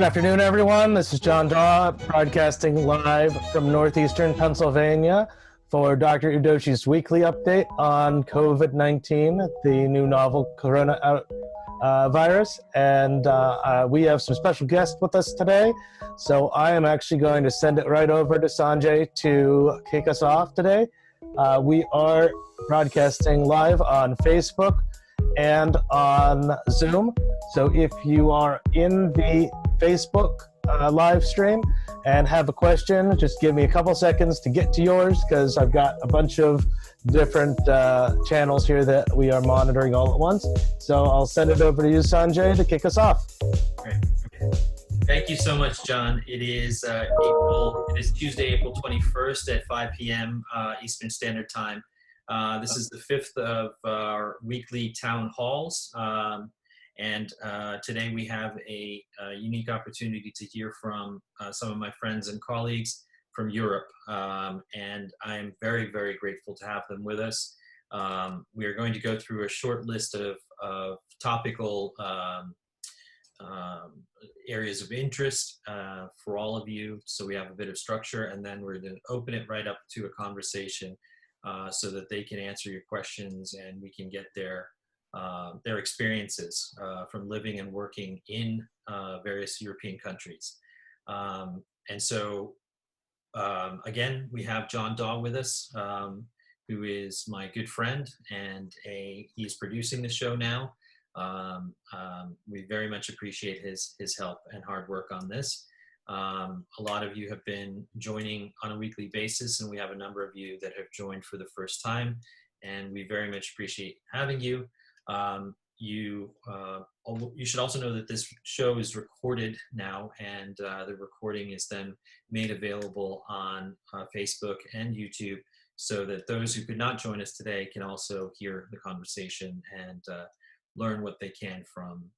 Good afternoon, everyone. This is John Daw, broadcasting live from northeastern Pennsylvania for Dr. Udoshi's weekly update on COVID-19, the new novel coronavirus. And we have some special guests with us today. So I am actually going to send it right over to Sanjay to kick us off today. We are broadcasting live on Facebook and on Zoom. So if you are in the Facebook live stream and have a question, just give me a couple seconds to get to yours, because I've got a bunch of different channels here that we are monitoring all at once. So I'll send it over to you, Sanjay, to kick us off. Great. Thank you so much, John. It is Tuesday, April 21st at 5 p.m. Eastern Standard Time. This is the fifth of our weekly town halls. And today we have a unique opportunity to hear from some of my friends and colleagues from Europe. And I'm very, very grateful to have them with us. We are going to go through a short list of topical areas of interest for all of you, so we have a bit of structure, and then we're going to open it right up to a conversation so that they can answer your questions and we can get their experiences from living and working in various European countries. And so, again, we have John Daw with us, who is my good friend, and he's producing the show now. We very much appreciate his help and hard work on this. A lot of you have been joining on a weekly basis, and we have a number of you that have joined for the first time, and we very much appreciate having you. You should also know that this show is recorded now, and the recording is then made available on Facebook and YouTube, so that those who could not join us today can also hear the conversation and learn what they can from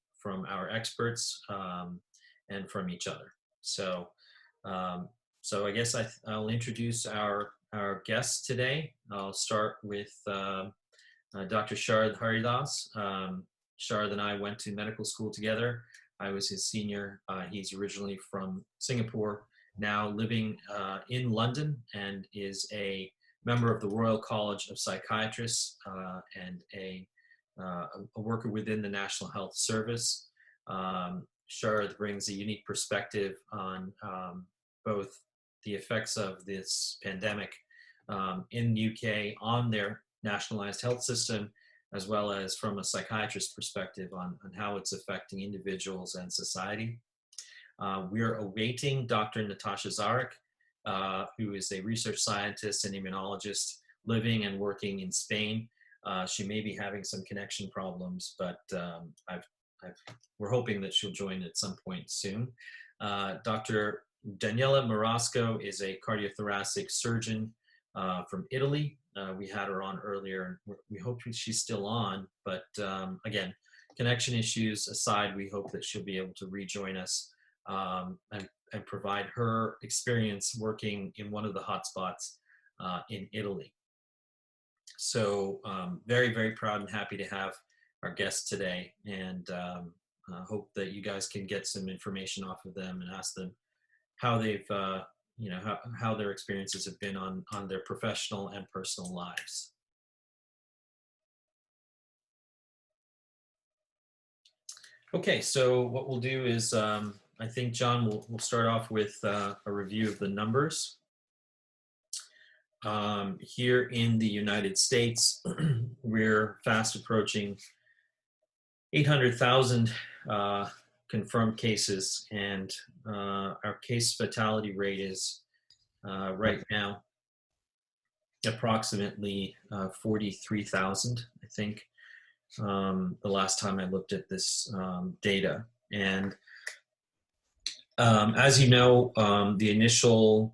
our experts and from each other. So I guess I'll introduce our guests today. I'll start with Dr. Sharad Haridas. Sharad and I went to medical school together. I was his senior. He's originally from Singapore, now living in London, and is a member of the Royal College of Psychiatrists and a worker within the National Health Service. Sharad brings a unique perspective on both the effects of this pandemic in the UK on their nationalized health system, as well as from a psychiatrist perspective on how it's affecting individuals and society. We are awaiting Dr. Natasha Zarek, who is a research scientist and immunologist living and working in Spain. She may be having some connection problems, but we're hoping that she'll join at some point soon. Dr. Daniela Marasco is a cardiothoracic surgeon from Italy. We had her on earlier, and we hope she's still on, but again, connection issues aside, we hope that she'll be able to rejoin us and provide her experience working in one of the hotspots in Italy. So very, very proud and happy to have our guests today, and hope that you guys can get some information off of them and ask them how they've, how their experiences have been on their professional and personal lives. Okay, so what we'll do is, I think, John, we'll start off with a review of the numbers. Here in the United States, we're fast approaching 800,000 confirmed cases, and our case fatality rate is right now approximately 43,000, I think, the last time I looked at this data. And as you know, the initial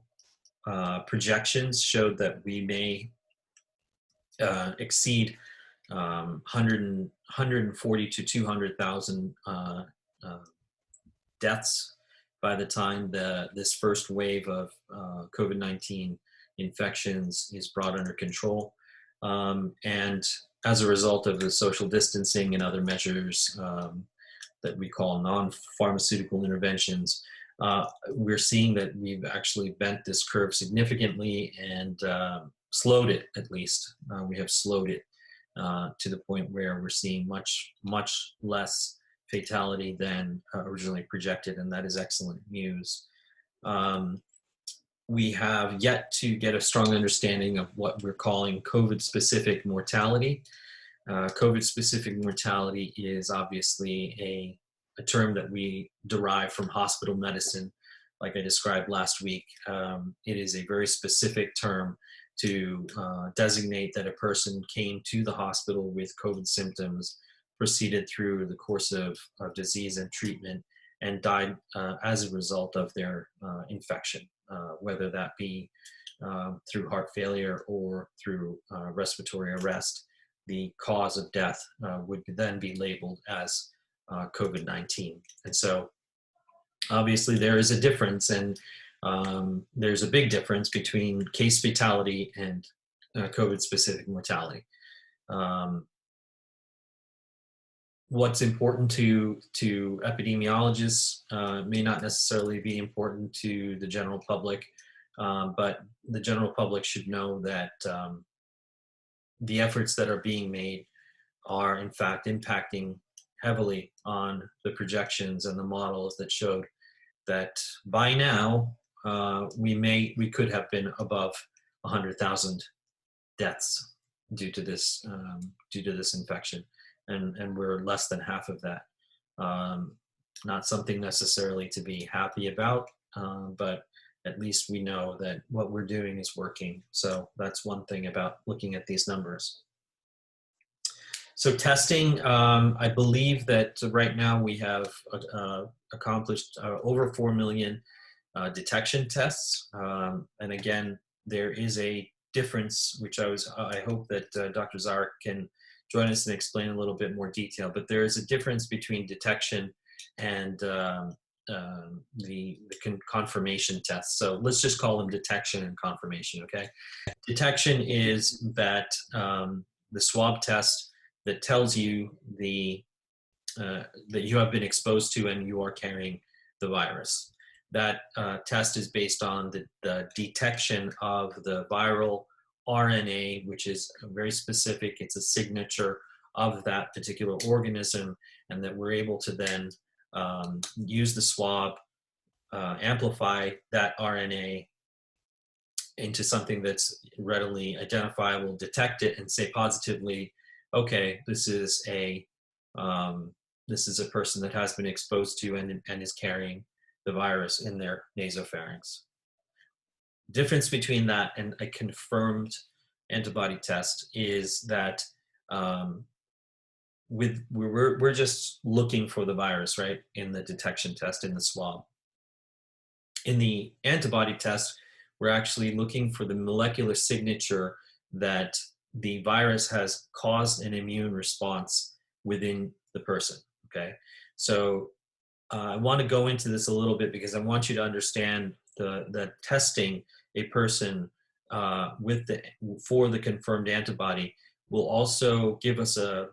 projections showed that we may exceed 140 to 200,000 deaths by the time this first wave of COVID-19 infections is brought under control. And as a result of the social distancing and other measures, that we call non-pharmaceutical interventions, we're seeing that we've actually bent this curve significantly and slowed it, at least. We have slowed it to the point where we're seeing much, much less fatality than originally projected, and that is excellent news. We have yet to get a strong understanding of what we're calling COVID-specific mortality. COVID-specific mortality is obviously a term that we derive from hospital medicine, like I described last week. It is a very specific term to designate that a person came to the hospital with COVID symptoms, proceeded through the course of disease and treatment, and died as a result of their infection, whether that be through heart failure or through respiratory arrest. The cause of death would then be labeled as COVID-19. And so obviously there is a difference, and there's a big difference between case fatality and COVID-specific mortality. What's important to epidemiologists may not necessarily be important to the general public, but the general public should know that the efforts that are being made are in fact impacting heavily on the projections and the models that showed that by now we could have been above 100,000 deaths due to this infection, and we're less than half of that. Not something necessarily to be happy about, but at least we know that what we're doing is working. So that's one thing about looking at these numbers. So testing, I believe that right now we have accomplished over 4 million detection tests. And again, there is a difference, which I hope that Dr. Zarek can join us and explain a little bit more detail, but there is a difference between detection and the confirmation tests. So let's just call them detection and confirmation, okay? Detection is that the swab test that tells you that you have been exposed to and you are carrying the virus. That test is based on the detection of the viral RNA, which is very specific. It's a signature of that particular organism, and that we're able to then use the swab, amplify that RNA into something that's readily identifiable, detect it, and say positively, okay, this is a person that has been exposed to and is carrying the virus in their nasopharynx. Difference between that and a confirmed antibody test is that we're just looking for the virus, right, in the detection test, in the swab. In the antibody test, we're actually looking for the molecular signature that the virus has caused an immune response within the person, okay? So I want to go into this a little bit because I want you to understand that testing a person for the confirmed antibody will also give us a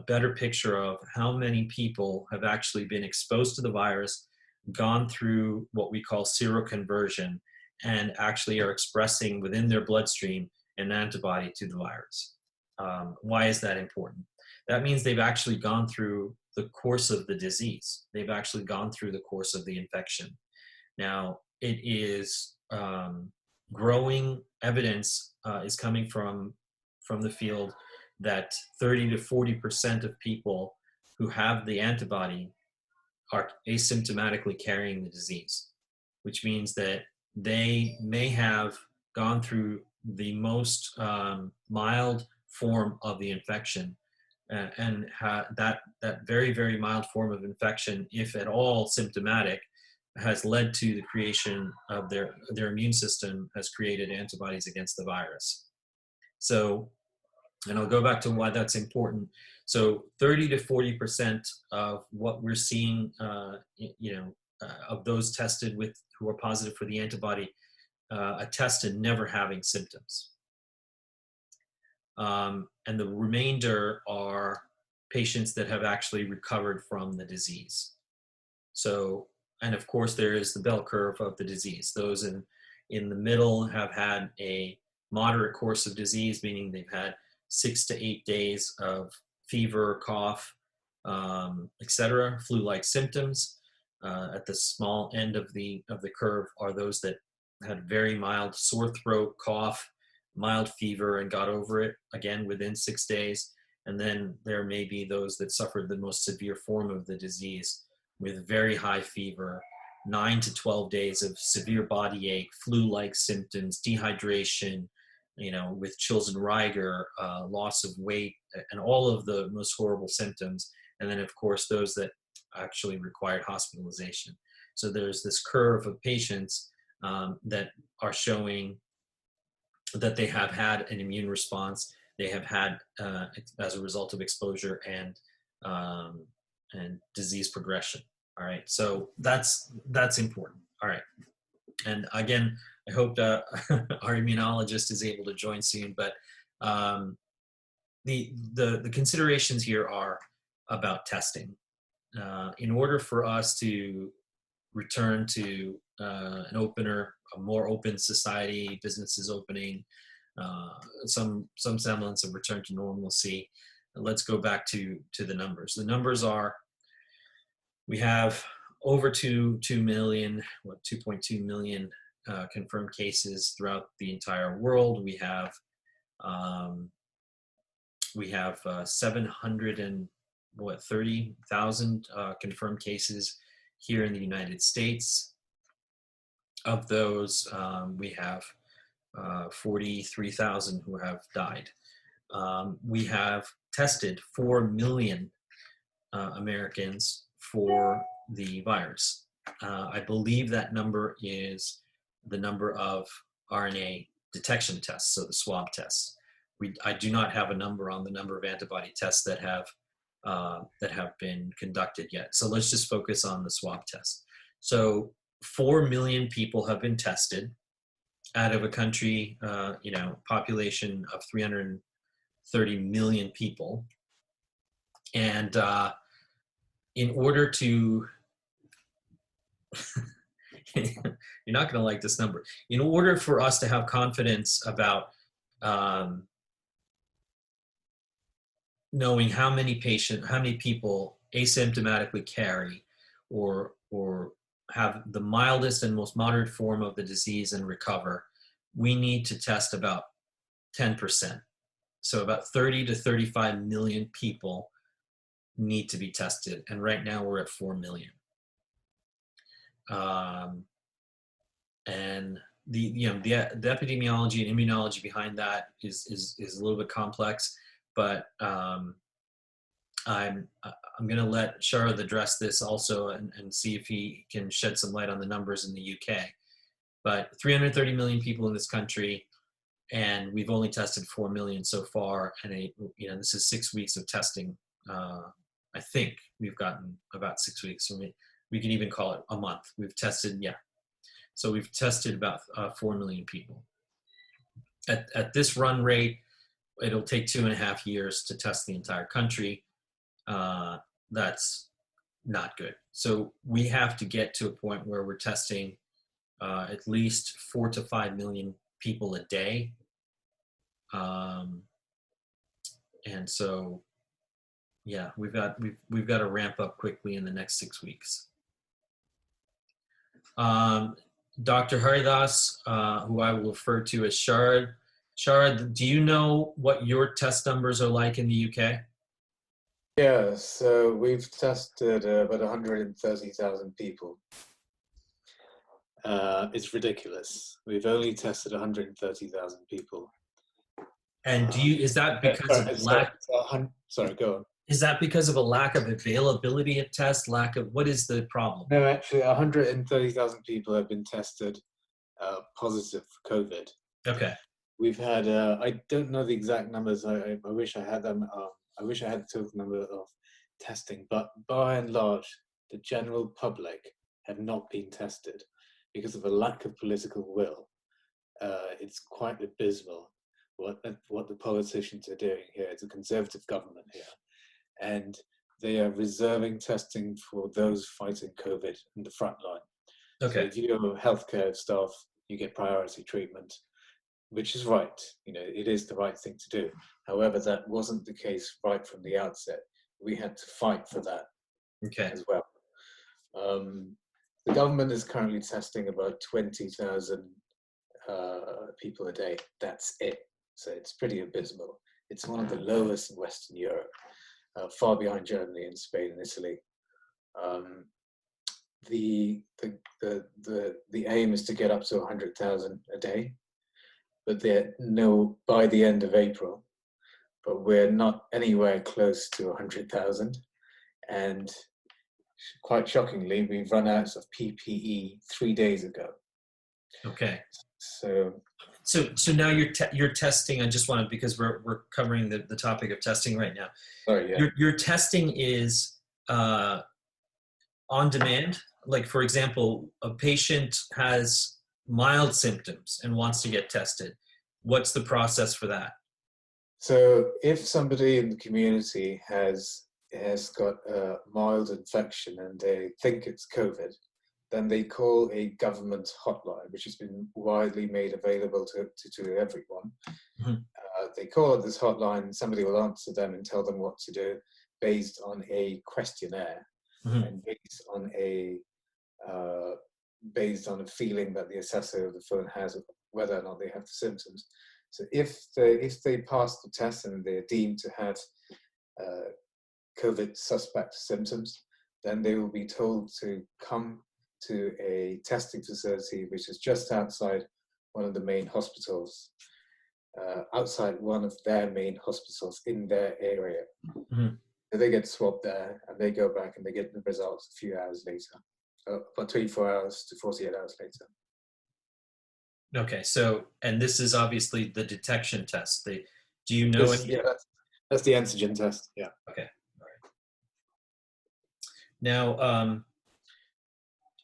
better picture of how many people have actually been exposed to the virus, gone through what we call seroconversion, and actually are expressing within their bloodstream an antibody to the virus. Why is that important? That means they've actually gone through the course of the disease. They've actually gone through the course of the infection. Now, it is growing evidence is coming from the field that 30 to 40% of people who have the antibody are asymptomatically carrying the disease, which means that they may have gone through the most mild form of the infection, and that very, very mild form of infection, if at all symptomatic, has led to the creation of their immune system has created antibodies against the virus. So, and I'll go back to why that's important. So 30 to 40% of what we're seeing, of those tested who are positive for the antibody, attested never having symptoms. And the remainder are patients that have actually recovered from the disease. So, and of course, there is the bell curve of the disease. Those in the middle have had a moderate course of disease, meaning they've had 6 to 8 days of fever, cough, etc., flu-like symptoms. At the small end of the curve are those that had very mild sore throat, cough, mild fever, and got over it again within 6 days. And then there may be those that suffered the most severe form of the disease with very high fever, 9 to 12 days of severe body ache, flu-like symptoms, dehydration, with chills and rigor, loss of weight, and all of the most horrible symptoms. And then, of course, those that actually required hospitalization. So there's this curve of patients that are showing that they have had an immune response. They have had, as a result of exposure and disease progression. All right, so that's important. All right, and again, I hope our immunologist is able to join soon. But the considerations here are about testing. In order for us to return to a more open society, businesses opening, some semblance of return to normalcy, let's go back to the numbers. The numbers are, we have over 2.2 million confirmed cases throughout the entire world. We have 730,000 confirmed cases here in the United States. Of those, we have 43,000 who have died. We have tested 4 million Americans for the virus. I believe that number is the number of RNA detection tests, so the swab tests. I do not have a number on the number of antibody tests that have been conducted yet. So let's just focus on the swab test. So 4 million people have been tested out of a country, population of 330 million people. And in order to, you're not going to like this number. In order for us to have confidence about knowing how many people asymptomatically carry or have the mildest and most moderate form of the disease and recover, we need to test about 10%. So about 30 to 35 million people need to be tested, and right now we're at 4 million. And the epidemiology and immunology behind that is a little bit complex, but I'm going to let Sharad address this also and see if he can shed some light on the numbers in the UK. But 330 million people in this country, and we've only tested 4 million so far. And this is 6 weeks of testing. I think we've gotten about 6 weeks. So we can even call it a month. We've tested, So we've tested about 4 million people. At this run rate, it'll take 2.5 years to test the entire country. That's not good. So we have to get to a point where we're testing at least 4 to 5 million people a day. And so, we've got to ramp up quickly in the next 6 weeks. Dr. Haridas, who I will refer to as Sharad. Sharad, do you know what your test numbers are like in the UK? Yeah, so we've tested about 130,000 people. It's ridiculous. We've only tested 130,000 people. And is that because of lack? Sorry, go on. Is that because of a lack of availability of tests? What is the problem? No, actually, 130,000 people have been tested positive for COVID. Okay. We've had, I don't know the exact numbers. I wish I had them. I wish I had the total number of testing, but by and large, the general public have not been tested because of a lack of political will. It's quite abysmal what the politicians are doing here. It's a conservative government here, and they are reserving testing for those fighting COVID in the front line. So Okay. if you're healthcare staff, you get priority treatment, which is right. It is the right thing to do. However, that wasn't the case right from the outset. We had to fight for that Okay. as well. The government is currently testing about 20,000 people a day. That's it. So it's pretty abysmal. It's one of the lowest in Western Europe, far behind Germany and Spain and Italy. The aim is to get up to 100,000 a day, but by the end of April, but we're not anywhere close to 100,000. And quite shockingly, we've run out of PPE 3 days ago. Okay. So now you're testing. I just wanted, because we're covering the topic of testing right now. sorry, yeah. Your testing is on demand. Like, for example, a patient has mild symptoms and wants to get tested. What's the process for that? So if somebody in the community has got a mild infection and they think it's COVID, then they call a government hotline, which has been widely made available to everyone. Mhm. They call this hotline, somebody will answer them and tell them what to do based on a questionnaire Mhm. and based on a feeling that the assessor of the phone has of whether or not they have the symptoms. So if they pass the test and they're deemed to have COVID suspect symptoms, then they will be told to come to a testing facility which is just outside one of the main hospitals, outside one of their main hospitals in their area. Mm-hmm. So they get swabbed there and they go back and they get the results a few hours later, about 24 hours to 48 hours later. Okay, so, and this is obviously the detection test. Do you know any? Yeah, that's the antigen test. Yeah. Okay, all right. Now,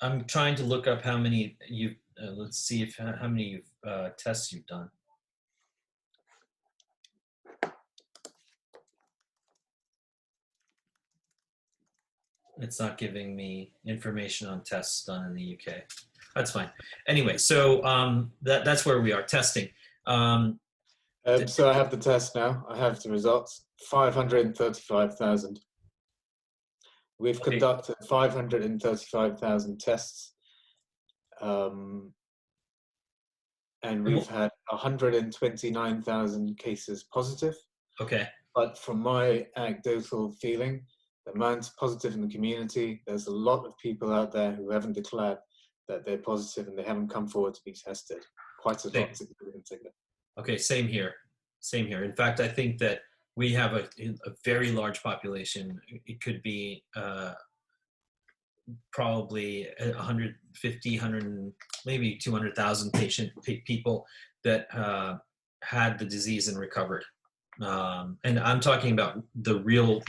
I'm trying to look up how many you've. Let's see if how many tests you've done. It's not giving me information on tests done in the UK. That's fine. Anyway, so that's where we are, testing. So I have the test now. I have the results. 535,000. We've conducted 535,000 tests, and we've had 129,000 cases positive. Okay. But from my anecdotal feeling, the amount positive in the community, there's a lot of people out there who haven't declared that they're positive and they haven't come forward to be tested. Quite a lot. Okay, same here. Same here. In fact, I think that we have a very large population. It could be probably 150, 100, maybe 200,000 people that had the disease and recovered. And I'm talking about the real,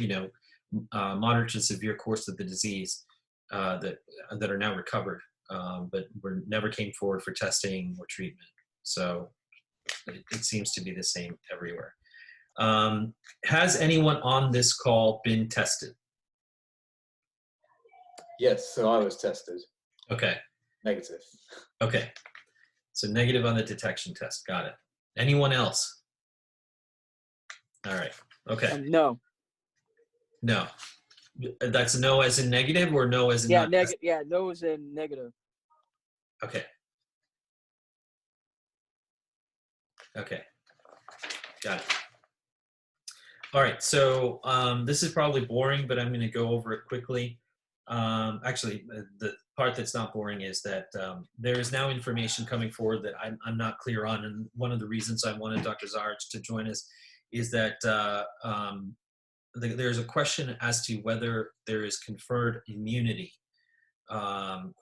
moderate to severe course of the disease that are now recovered, but never came forward for testing or treatment. So it seems to be the same everywhere. Has anyone on this call been tested? Yes, so I was tested. Okay. Negative. Okay. So negative on the detection test. Got it. Anyone else? All right. Okay. No. No. That's no as in negative or no as in Yeah, not negative. Yeah, no as in negative. Okay. Okay. Got it. All right. So this is probably boring, but I'm going to go over it quickly. Actually, the part that's not boring is that there is now information coming forward that I'm not clear on. And one of the reasons I wanted Dr. Zarich to join us is that there's a question as to whether there is conferred immunity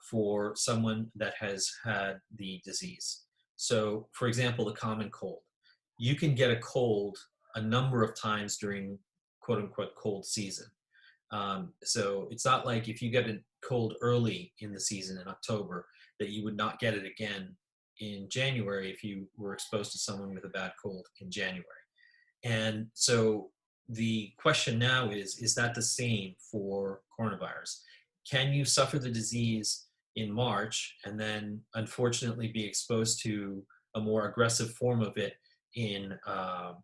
for someone that has had the disease. So, for example, the common cold. You can get a cold a number of times during quote unquote cold season. So it's not like if you get a cold early in the season in October that you would not get it again in January if you were exposed to someone with a bad cold in January. And so the question now is that the same for coronavirus? Can you suffer the disease in March and then unfortunately be exposed to a more aggressive form of it in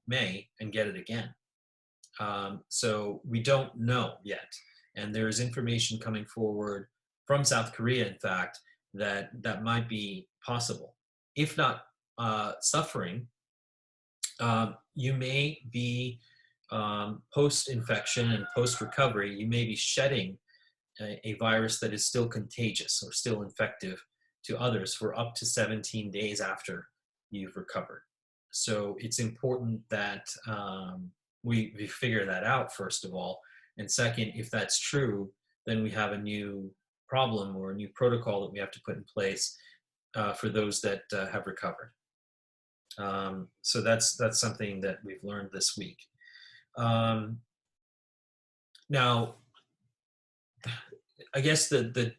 May and get it again? So we don't know yet. And there's information coming forward from South Korea, in fact, that might be possible. If not suffering, you may be post-infection and post-recovery, you may be shedding a virus that is still contagious or still infective to others for up to 17 days after you've recovered. So it's important that we figure that out, first of all. And second, if that's true, then we have a new problem or a new protocol that we have to put in place for those that have recovered. So that's something that we've learned this week. Now, I guess the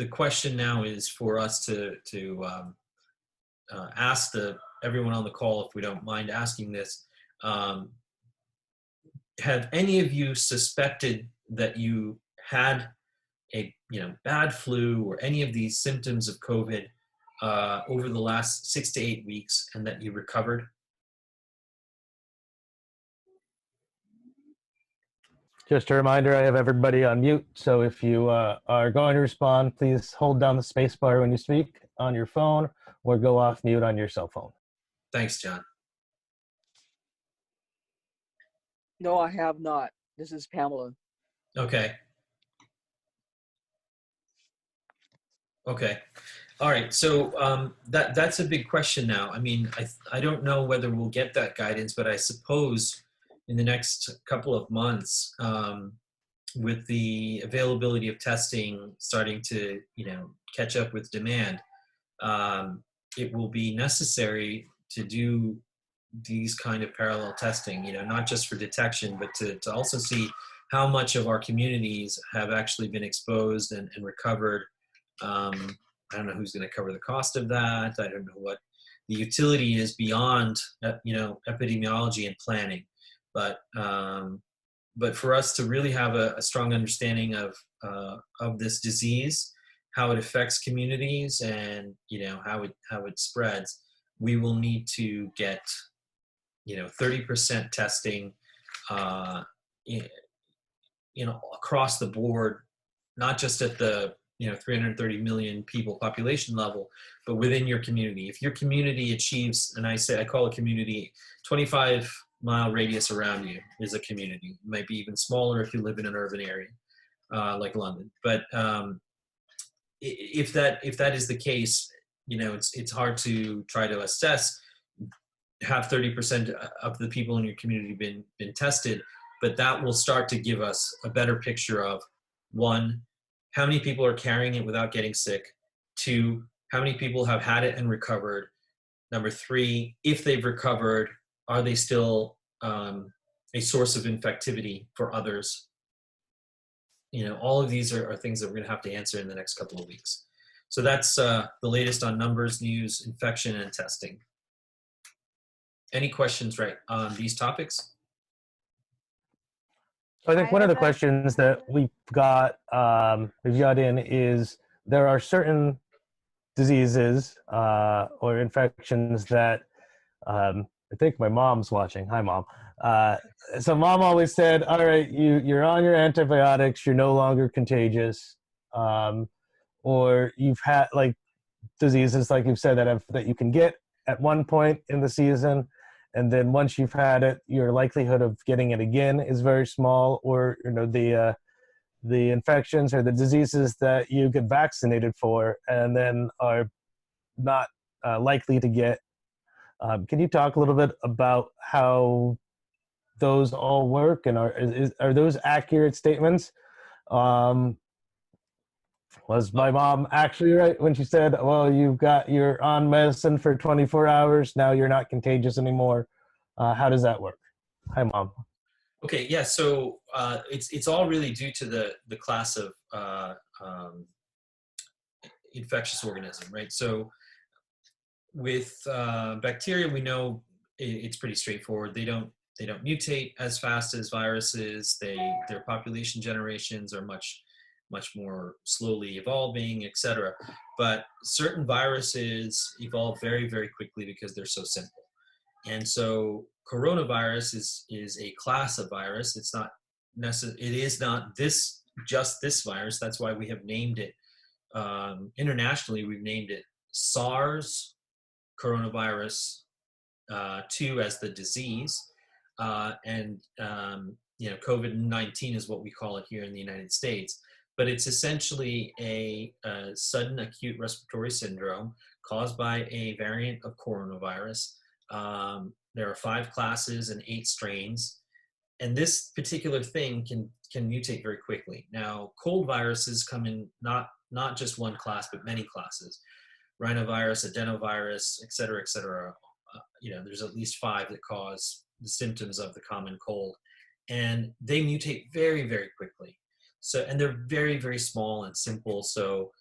question now is for us to ask everyone on the call, if we don't mind asking this. Have any of you suspected that you had a bad flu or any of these symptoms of COVID over the last 6 to 8 weeks and that you recovered? Just a reminder, I have everybody on mute, so if you are going to respond, please hold down the space bar when you speak on your phone or go off mute on your cell phone. Thanks, John. No, I have not. This is Pamela. Okay. Okay. All right. So that's a big question now. I mean, I don't know whether we'll get that guidance, but I suppose in the next couple of months, with the availability of testing starting to catch up with demand, it will be necessary to do these kind of parallel testing, not just for detection, but to also see how much of our communities have actually been exposed and recovered. I don't know who's going to cover the cost of that. I don't know what the utility is beyond, epidemiology and planning. But for us to really have a strong understanding of this disease, how it affects communities, and how it spreads, we will need to get 30% testing across the board, not just at the 330 million people population level, but within your community. If your community achieves, and I call a community 25-mile radius around you is a community. It might be even smaller if you live in an urban area like London. But if that is the case, it's hard to try to assess. Have 30% of the people in your community been tested, but that will start to give us a better picture of, one, how many people are carrying it without getting sick, two, how many people have had it and recovered, number three, if they've recovered, are they still a source of infectivity for others? All of these are things that we're going to have to answer in the next couple of weeks. So that's the latest on numbers, news, infection, and testing. Any questions on these topics? I think one of the questions that we've got in is, there are certain diseases or infections that I think my mom's watching. Hi, Mom. So Mom always said, all right, you're on your antibiotics, you're no longer contagious, or you've had diseases, like you've said, that you can get at one point in the season, and then once you've had it, your likelihood of getting it again is very small, or the infections or the diseases that you get vaccinated for and then are not likely to get. Can you talk a little bit about how those all work, and are those accurate statements? Was my mom actually right when she said, well, you're on medicine for 24 hours, now you're not contagious anymore? How does that work? Hi, Mom. Okay, yeah, so it's all really due to the class of infectious organism, right? So with bacteria, we know it's pretty straightforward. They don't they don't mutate as fast as viruses. Their population generations are much more slowly evolving, etc. But certain viruses evolve very, very quickly because they're so simple. And so coronavirus is a class of virus. It's not it is not just this virus. That's why we have named it internationally. We've named it SARS coronavirus 2 as the disease, and COVID-19 is what we call it here in the United States. But it's essentially a sudden acute respiratory syndrome caused by a variant of coronavirus. There are 5 classes and 8 strains, and this particular thing can mutate very quickly. Now, cold viruses come in not just one class, but many classes: rhinovirus, adenovirus, et cetera, et cetera. There's at least 5 that cause the symptoms of the common cold, and they mutate very, very quickly. So, and they're very, very small and simple. So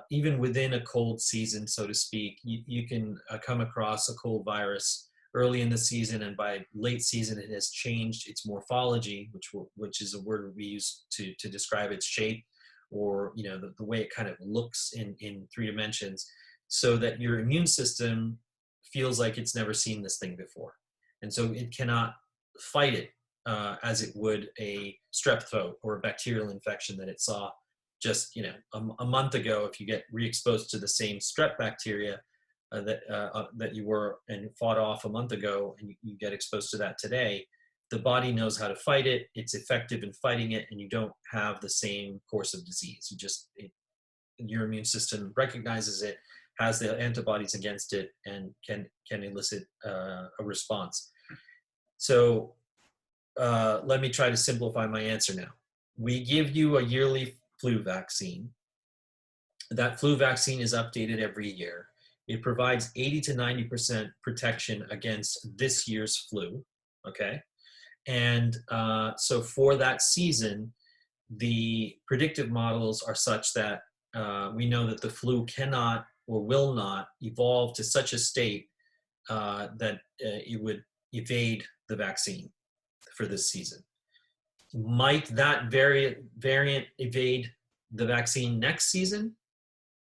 even within a cold season, so to speak, you can come across a cold virus early in the season, and by late season, it has changed its morphology, which is a word we use to describe its shape, or the way it kind of looks in 3 dimensions, so that your immune system feels like it's never seen this thing before, and so it cannot fight it as it would a strep throat or a bacterial infection that it saw just a month ago. If you get re-exposed to the same strep bacteria that you were and fought off a month ago, and you get exposed to that today, the body knows how to fight it. It's effective in fighting it, and you don't have the same course of disease. Your immune system recognizes it, has the antibodies against it, and can elicit a response. So let me try to simplify my answer now. We give you a yearly flu vaccine. That flu vaccine is updated every year. It provides 80 to 90% protection against this year's flu, okay? And so for that season, the predictive models are such that we know that the flu cannot or will not evolve to such a state that it would evade the vaccine for this season. Might that variant evade the vaccine next season?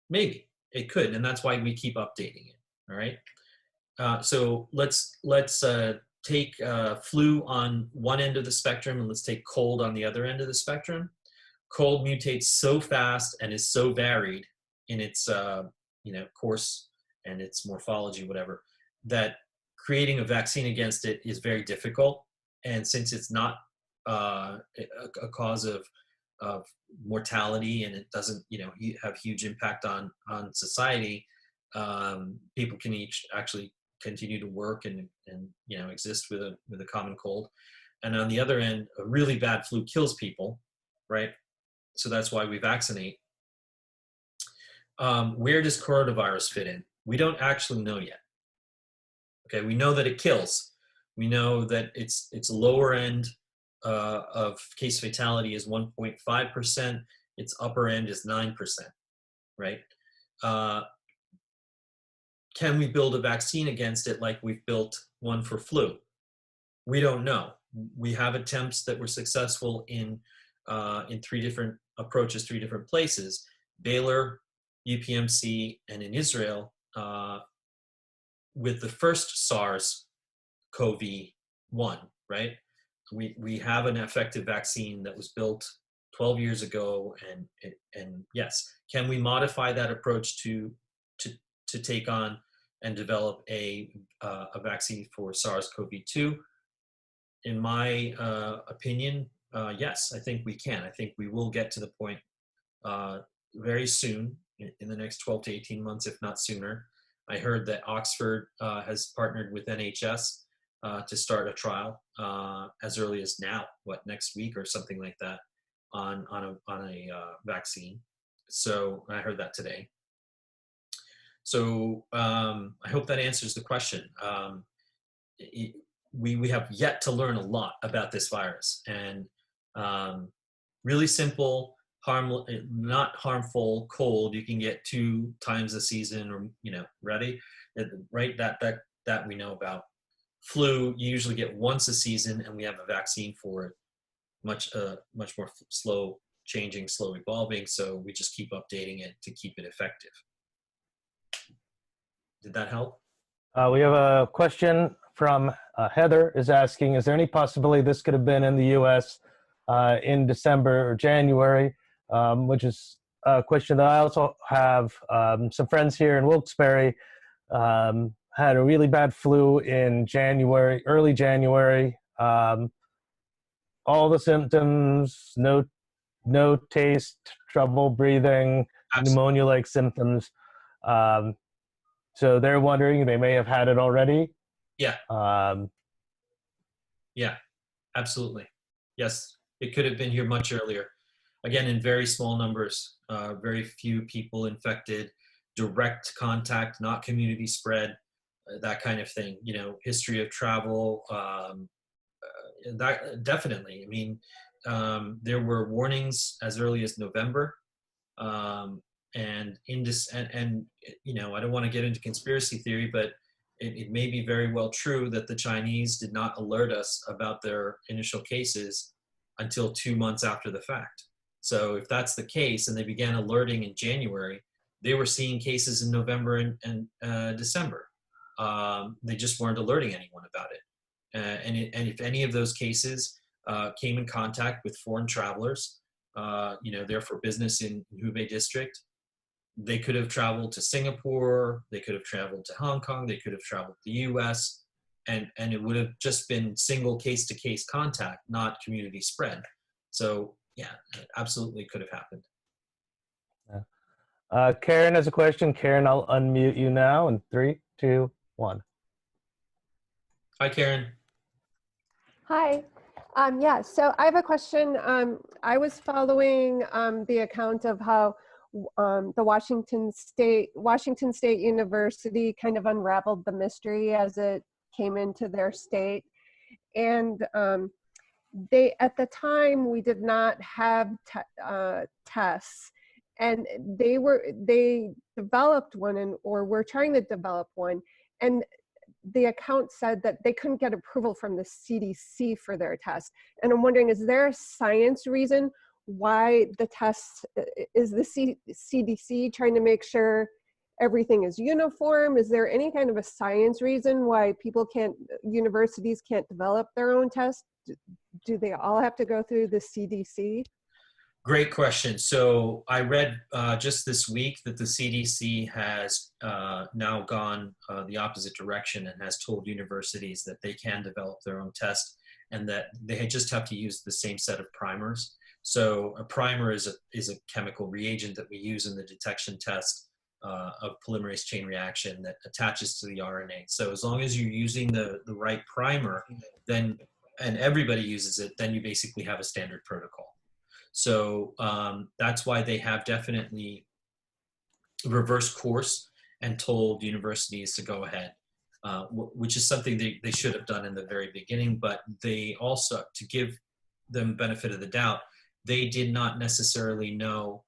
Maybe it could, and that's why we keep updating it. All right. So let's take flu on one end of the spectrum, and let's take cold on the other end of the spectrum. Cold mutates so fast and is so varied in its course and its morphology, whatever, that creating a vaccine against it is very difficult. And since it's not a cause of mortality, and it doesn't have huge impact on society, people can actually continue to work and exist with a common cold. And on the other end, a really bad flu kills people, right? So that's why we vaccinate. Where does coronavirus fit in? We don't actually know yet. Okay, we know that it kills. We know that its lower end of case fatality is 1.5%. Its upper end is 9%, right? Can we build a vaccine against it like we've built one for flu? We don't know. We have attempts that were successful in 3 different approaches, 3 different places: Baylor, UPMC, and in Israel, with the first SARS-CoV-1, right? We have an effective vaccine that was built 12 years ago, and yes, can we modify that approach to take on and develop a vaccine for SARS-CoV-2? In my opinion, yes, I think we can. I think we will get to the point very soon, in the next 12 to 18 months, if not sooner. I heard that Oxford has partnered with NHS to start a trial as early as now, next week or something like that, on a vaccine. So I heard that today. So I hope that answers the question. We have yet to learn a lot about this virus, and really simple, not harmful cold you can get 2 times a season, or ready, right? That we know about. flu you usually get once a season, and we have a vaccine for it. Much more slow changing, slow evolving. So we just keep updating it to keep it effective. Did that help? We have a question from Heather is asking, is there any possibility this could have been in the U.S. In December or January, which is a question that I also have. Some friends here in Wilkes-Barre had a really bad flu in January, early January. All the symptoms, no taste, trouble breathing, pneumonia-like symptoms. So they're wondering, they may have had it already. Yeah. Yeah, absolutely. Yes, it could have been here much earlier. Again, in very small numbers, very few people infected, direct contact, not community spread, that kind of thing. You know, history of travel, that definitely. I mean, there were warnings as early as November. And in this, and you know, I don't want to get into conspiracy theory, but it may be very well true that the Chinese did not alert us about their initial cases until 2 months after the fact. So if that's the case, and they began alerting in January, they were seeing cases in November and December. They just weren't alerting anyone about it. And if any of those cases came in contact with foreign travelers, you know, they're for business in Hubei district, they could have traveled to Singapore, they could have traveled to Hong Kong, they could have traveled to the US, and it would have just been single case-to-case contact, not community spread. So yeah, it absolutely could have happened. Karen has a question. Karen, I'll unmute you now in 3, 2, 1. Hi, Karen. Hi. Yeah, so I have a question. I was following the account of how the Washington State University kind of unraveled the mystery as it came into their state. And they, at the time, we did not have tests. And they developed one, or were trying to develop one. And the account said that they couldn't get approval from the CDC for their test. And I'm wondering, is there a science reason why the tests, is the CDC trying to make sure everything is uniform? Is there any kind of a science reason why universities can't develop their own tests? Do they all have to go through the CDC? Great question. So I read just this week that the CDC has now gone the opposite direction and has told universities that they can develop their own test and that they just have to use the same set of primers. So a primer is a chemical reagent that we use in the detection test of polymerase chain reaction that attaches to the RNA. So as long as you're using the right primer, then, and everybody uses it, then you basically have a standard protocol. So that's why they have definitely reversed course and told universities to go ahead, which is something they should have done in the very beginning, but they also, to give them benefit of the doubt, they did not necessarily know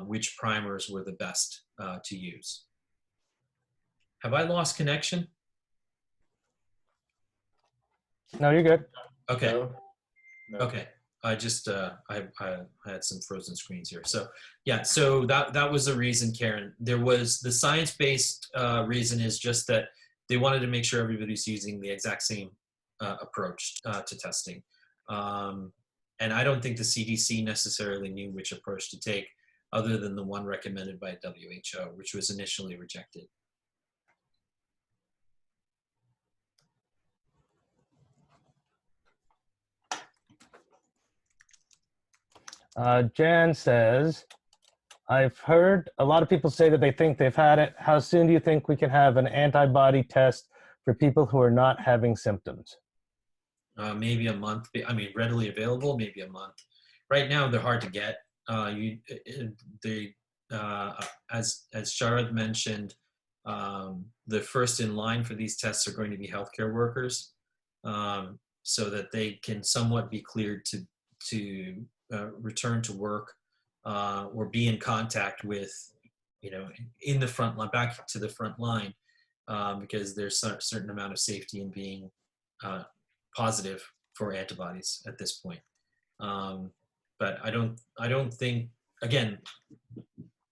which primers were the best to use. Have I lost connection? No, you're good. Okay. No. Okay. I just I had some frozen screens here. So yeah, so that was the reason, Karen. There was the science-based reason is just that they wanted to make sure everybody's using the exact same approach to testing. And I don't think the CDC necessarily knew which approach to take other than the one recommended by WHO, which was initially rejected. Jan says, I've heard a lot of people say that they think they've had it. How soon do you think we can have an antibody test for people who are not having symptoms? Maybe a month. I mean, readily available, maybe a month. Right now, they're hard to get. As Sharad mentioned, the first in line for these tests are going to be healthcare workers, so that they can somewhat be cleared to return to work or be in contact with, in the front line, back to the front line, because there's a certain amount of safety in being positive for antibodies at this point. But I don't think, again,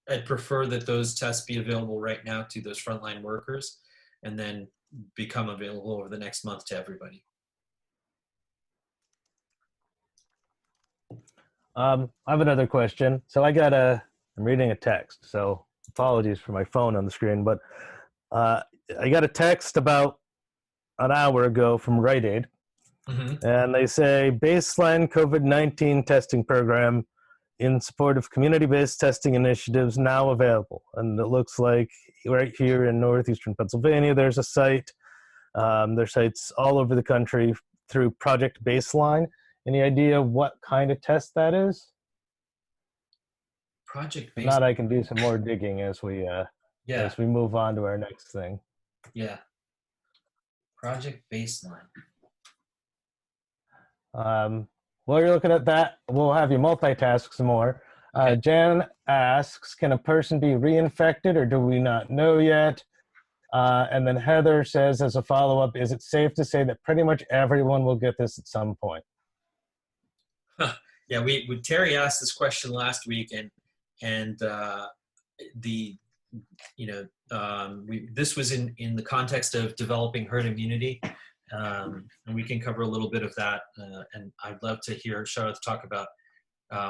I'd prefer that those tests be available right now to those frontline workers and then become available over the next month to everybody. I have another question. So I'm reading a text, so apologies for my phone on the screen, but I got a text about an hour ago from Rite Aid, and they say baseline COVID-19 testing program in support of community-based testing initiatives now available. And it looks like right here in northeastern Pennsylvania, there's a site. There's sites all over the country through Project Baseline. Any idea what kind of test that is? Project If Baseline. not, I can do some more digging as we move on to our next thing. Yeah. Project Baseline. While you're looking at that, we'll have you multitask some more. Jan asks, can a person be reinfected or do we not know yet? And then Heather says as a follow-up, is it safe to say that pretty much everyone will get this at some point? Yeah, Terry asked this question last week, and this was in the context of developing herd immunity, and we can cover a little bit of that. And I'd love to hear Sharad talk about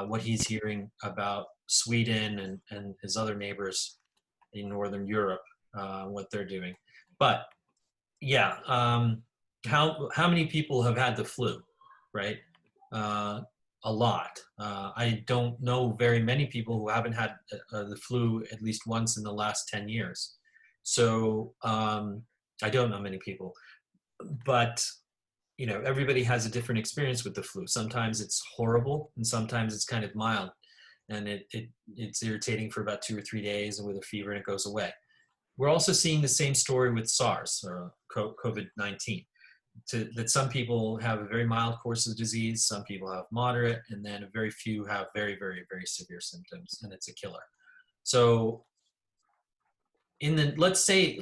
what he's hearing about Sweden and his other neighbors in Northern Europe, what they're doing. But yeah, how many people have had the flu, right? A lot. I don't know very many people who haven't had the flu at least once in the last 10 years. So I don't know many people, but everybody has a different experience with the flu. Sometimes it's horrible and sometimes it's kind of mild, and it's irritating for about 2 or 3 days and with a fever and it goes away. We're also seeing the same story with SARS or COVID-19. That some people have a very mild course of disease, some people have moderate, and then very few have very, very, very severe symptoms, and it's a killer. So let's take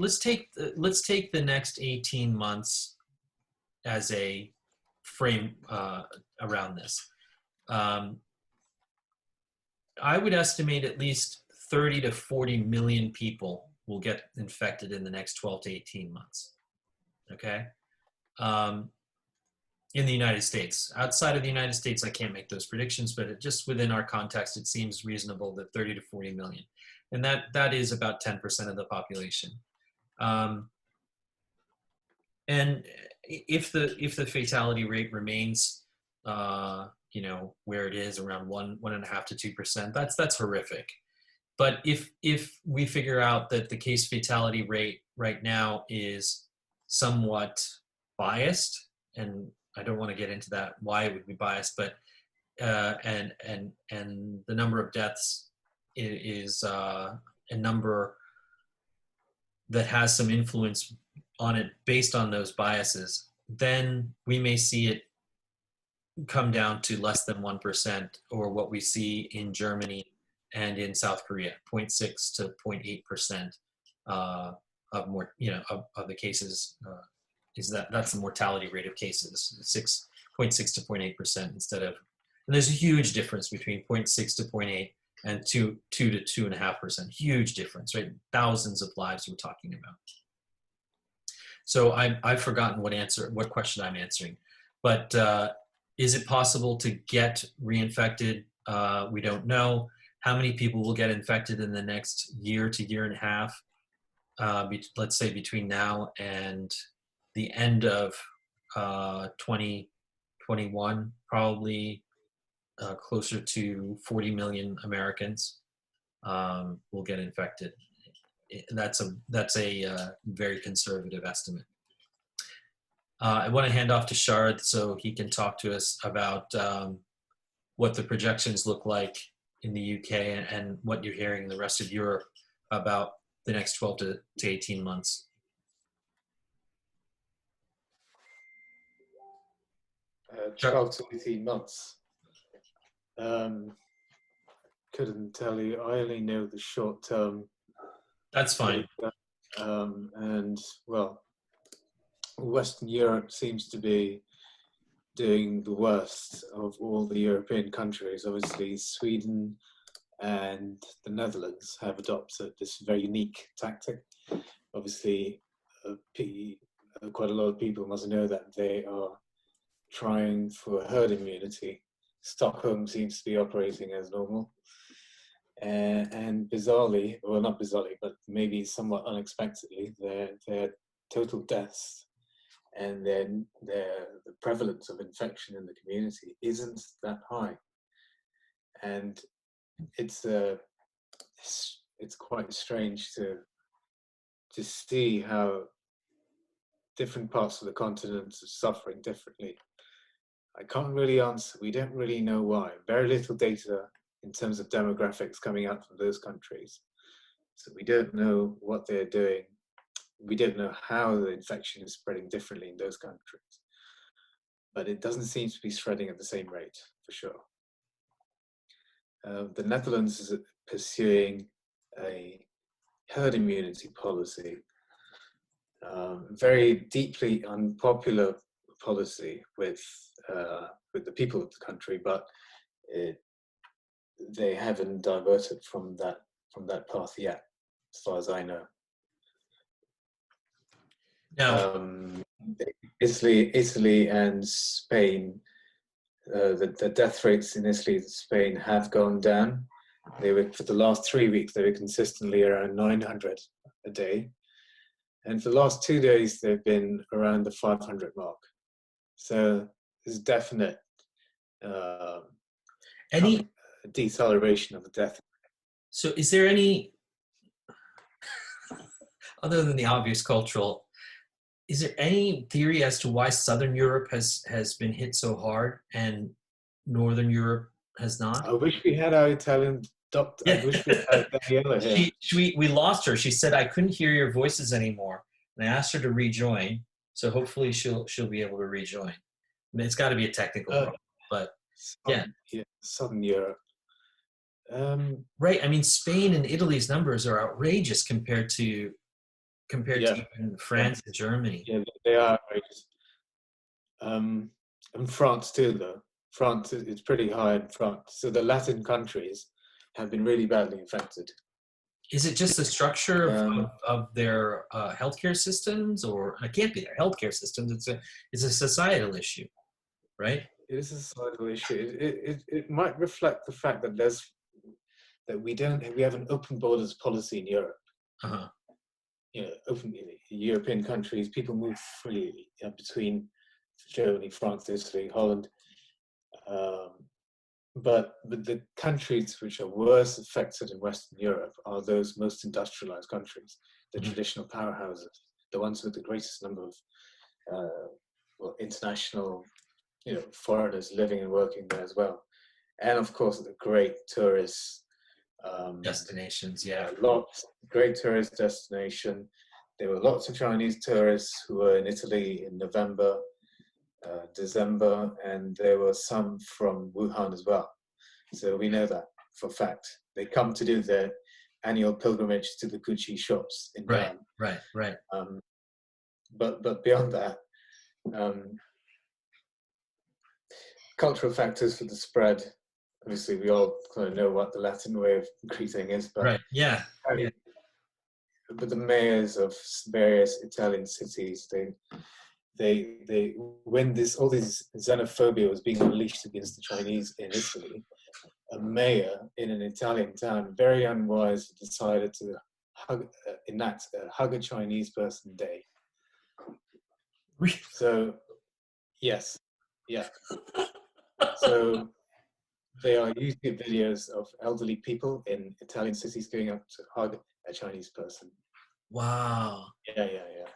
the next 18 months as a frame around this. I would estimate at least 30 to 40 million people will get infected in the next 12 to 18 months. Okay. In the United States. Outside of the United States, I can't make those predictions, but just within our context, it seems reasonable that 30 to 40 million. And that is about 10% of the population. And if the fatality rate remains, where it is around 1.5 to 2%, that's horrific. But if we figure out that the case fatality rate right now is somewhat biased, and I don't want to get into that why it would be biased, but and the number of deaths is a number that has some influence on it based on those biases, then we may see it come down to less than 1%, or what we see in Germany and in South Korea, 0.6 to 0.8% of more, of the cases. That's the mortality rate of cases, 0.6 to 0.8% instead of, and there's a huge difference between 0.6 to 0.8 and 2 to 2.5%, huge difference, right? Thousands of lives we're talking about. So I've forgotten what question I'm answering, but is it possible to get reinfected? We don't know. How many people will get infected in the next year to year and a half? Let's say between now and the end of 2021, probably closer to 40 million Americans will get infected. That's a very conservative estimate. I want to hand off to Sharad so he can talk to us about what the projections look like in the UK and what you're hearing in the rest of Europe about the next 12 to 18 months. 12 to 18 months. Couldn't tell you. I only know the short term. That's fine. And well, Western Europe seems to be doing the worst of all the European countries. Obviously, Sweden and the Netherlands have adopted this very unique tactic. Obviously, quite a lot of people must know that they are trying for herd immunity. Stockholm seems to be operating as normal. And bizarrely, well, not bizarrely, but maybe somewhat unexpectedly, their total deaths and then the prevalence of infection in the community isn't that high. And it's quite strange to see how different parts of the continent are suffering differently. I can't really answer. We don't really know why. Very little data in terms of demographics coming out from those countries. So we don't know what they're doing. We don't know how the infection is spreading differently in those countries. But it doesn't seem to be spreading at the same rate, for sure. The Netherlands is pursuing a herd immunity policy, very deeply unpopular policy with the people of the country, but they haven't diverted from that path yet, as far as I know. Now, Italy and Spain, the death rates in Italy and Spain have gone down. They were, for the last 3 weeks, they were consistently around 900 a day. And for the last 2 days, they've been around the 500 mark. So there's definite deceleration of the death. So is there any, other than the obvious cultural, is there any theory as to why Southern Europe has been hit so hard and Northern Europe has not? I wish we had our Italian doctor. Yeah. I wish we had Daniela here. We lost her. She said, I couldn't hear your voices anymore. And I asked her to rejoin. So hopefully she'll be able to rejoin. I mean, it's got to be a technical problem, but Southern Europe. Right. I mean, Spain and Italy's numbers are outrageous compared to even France and Germany. Yeah, they are outrageous. And France too, though. France is pretty high in France. So the Latin countries have been really badly affected. Is it just the structure of their healthcare systems, or it can't be their healthcare systems? It's a societal issue, right? It is a societal issue. It might reflect the fact that we have an open borders policy in Europe. Uh-huh. You know, open European countries, people move freely between Germany, France, Italy, Holland. But the countries which are worst affected in Western Europe are those most industrialized countries, the traditional powerhouses, the ones with the greatest number of international, foreigners living and working there as well, and of course the great tourist destinations. Yeah, lots great tourist destination. There were lots of Chinese tourists who were in Italy in November, December, and there were some from Wuhan as well. So we know that for fact. They come to do their annual pilgrimage to the Gucci shops in Milan. Right. But beyond that, cultural factors for the spread. Obviously, we all kind of know what the Latin way of greeting is, but right, yeah. But the mayors of various Italian cities, they when all this xenophobia was being unleashed against the Chinese in Italy, a mayor in an Italian town, very unwise, decided to enact a Hug a Chinese Person Day. So, yes, yeah. So there are YouTube videos of elderly people in Italian cities going up to hug a Chinese person. Wow. Yeah.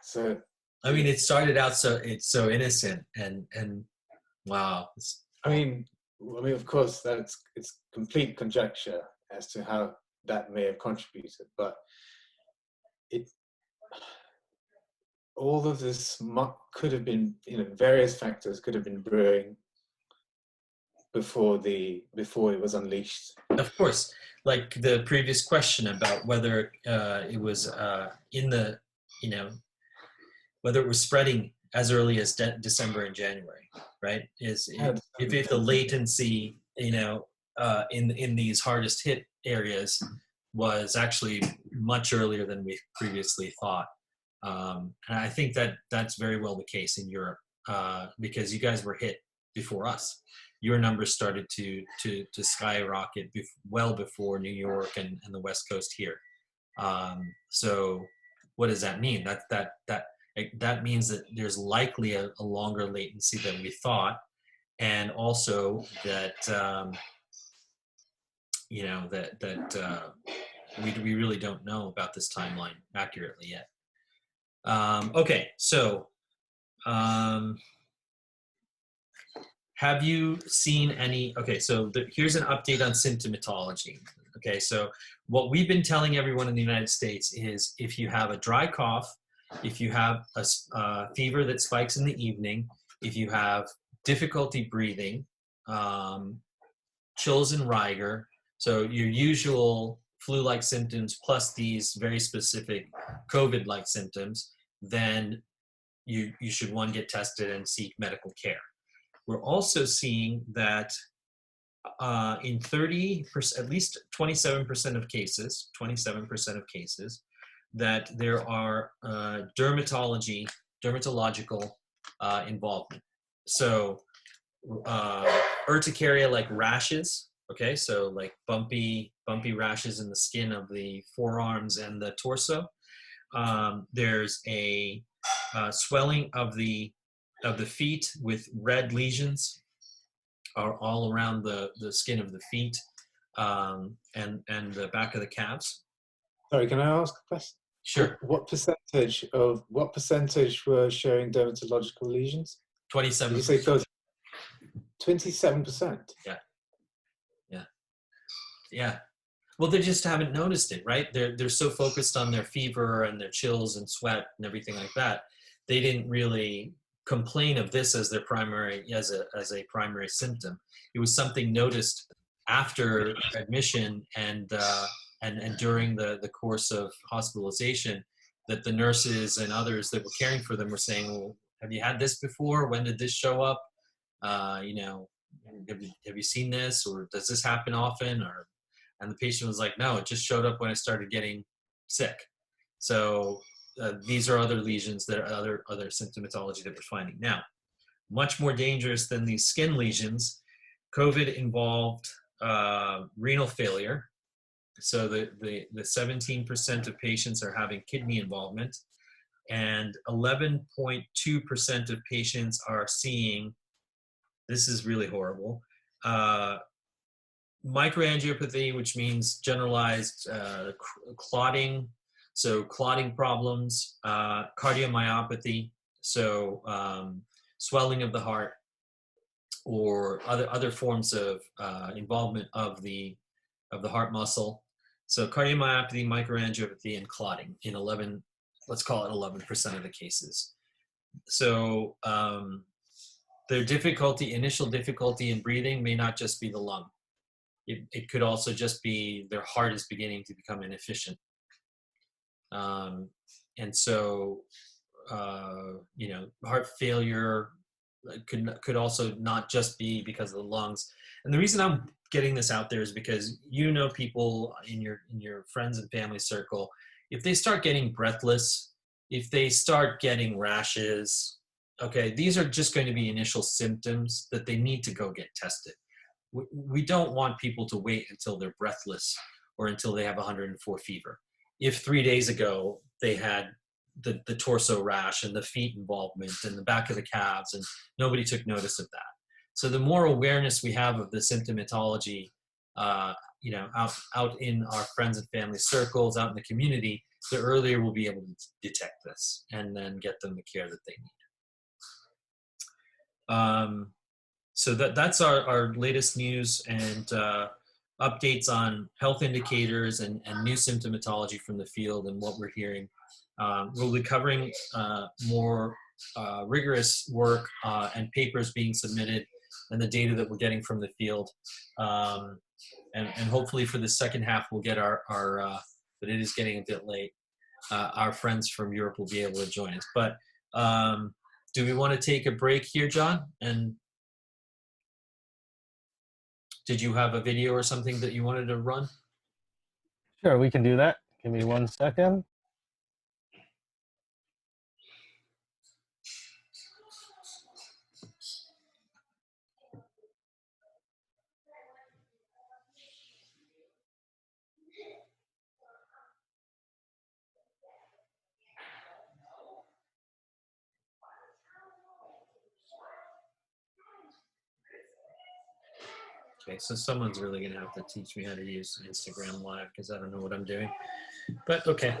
So I mean, it started out it's so innocent and wow. I mean, of course, it's complete conjecture as to how that may have contributed, but all of this could have been, various factors could have been brewing before it was unleashed. Of course, like the previous question about whether it was in the, whether it was spreading as early as December and January, right? Yeah, If the latency, in these hardest hit areas was actually much earlier than we previously thought. And I think that that's very well the case in Europe, because you guys were hit before us. Your numbers started to skyrocket well before New York and the West Coast here. So what does that mean? That means that there's likely a longer latency than we thought, and also that we really don't know about this timeline accurately yet. Okay, so have you seen any? Okay, so here's an update on symptomatology. Okay, so what we've been telling everyone in the United States is if you have a dry cough, if you have a fever that spikes in the evening, if you have difficulty breathing, chills and rigor, so your usual flu-like symptoms plus these very specific COVID-like symptoms, then you should, one, get tested and seek medical care. We're also seeing that in 30%, at least 27% of cases, that there are dermatological involvement. So urticaria, like rashes, okay, so like bumpy rashes in the skin of the forearms and the torso. There's a swelling of the feet with red lesions are all around the skin of the feet, and the back of the calves. Sorry, can I ask a question? Sure. What percentage were showing dermatological lesions? 27%. Did you say 27%? Yeah. Well, they just haven't noticed it, right? They're so focused on their fever and their chills and sweat and everything like that. They didn't really complain of this as their primary, as a primary symptom. It was something noticed after admission and during the course of hospitalization, that the nurses and others that were caring for them were saying, well, have you had this before? When did this show up? Have you seen this, or does this happen often? And the patient was like, no, it just showed up when I started getting sick. So these are other lesions that are other symptomatology that we're finding. Now, much more dangerous than these skin lesions, COVID involved renal failure. So the 17% of patients are having kidney involvement, and 11.2% of patients are seeing, this is really horrible, microangiopathy, which means generalized clotting, so clotting problems, cardiomyopathy, so swelling of the heart, or other forms of involvement of the heart muscle. So cardiomyopathy, microangiopathy, and clotting in 11, let's call it 11% of the cases. So their initial difficulty in breathing may not just be the lung. It could also just be their heart is beginning to become inefficient. And so, heart failure could also not just be because of the lungs. And the reason I'm getting this out there is because people in your friends and family circle, if they start getting breathless, if they start getting rashes, okay, these are just going to be initial symptoms that they need to go get tested. We don't want people to wait until they're breathless or until they have 104 fever. If 3 days ago they had the torso rash and the feet involvement and the back of the calves, and nobody took notice of that. So the more awareness we have of the symptomatology, out in our friends and family circles, out in the community, the earlier we'll be able to detect this and then get them the care that they need. So that's our latest news and updates on health indicators and new symptomatology from the field and what we're hearing. We'll be covering more rigorous work and papers being submitted and the data that we're getting from the field. And hopefully for the second half, we'll get but it is getting a bit late. Our friends from Europe will be able to join us. But do we want to take a break here, John? And did you have a video or something that you wanted to run? Sure, we can do that. Give me 1 second. Okay, so someone's really gonna have to teach me how to use Instagram Live because I don't know what I'm doing. But okay.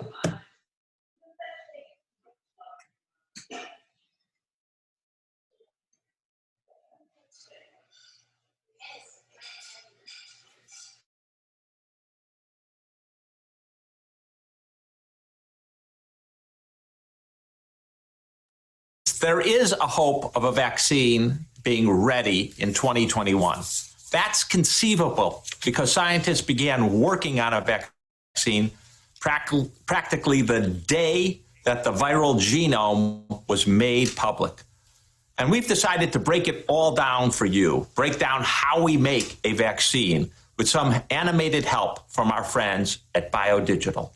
There is a hope of a vaccine being ready in 2021. That's conceivable because scientists began working on a vaccine practically the day that the viral genome was made public. And we've decided to break it all down for you, break down how we make a vaccine with some animated help from our friends at BioDigital.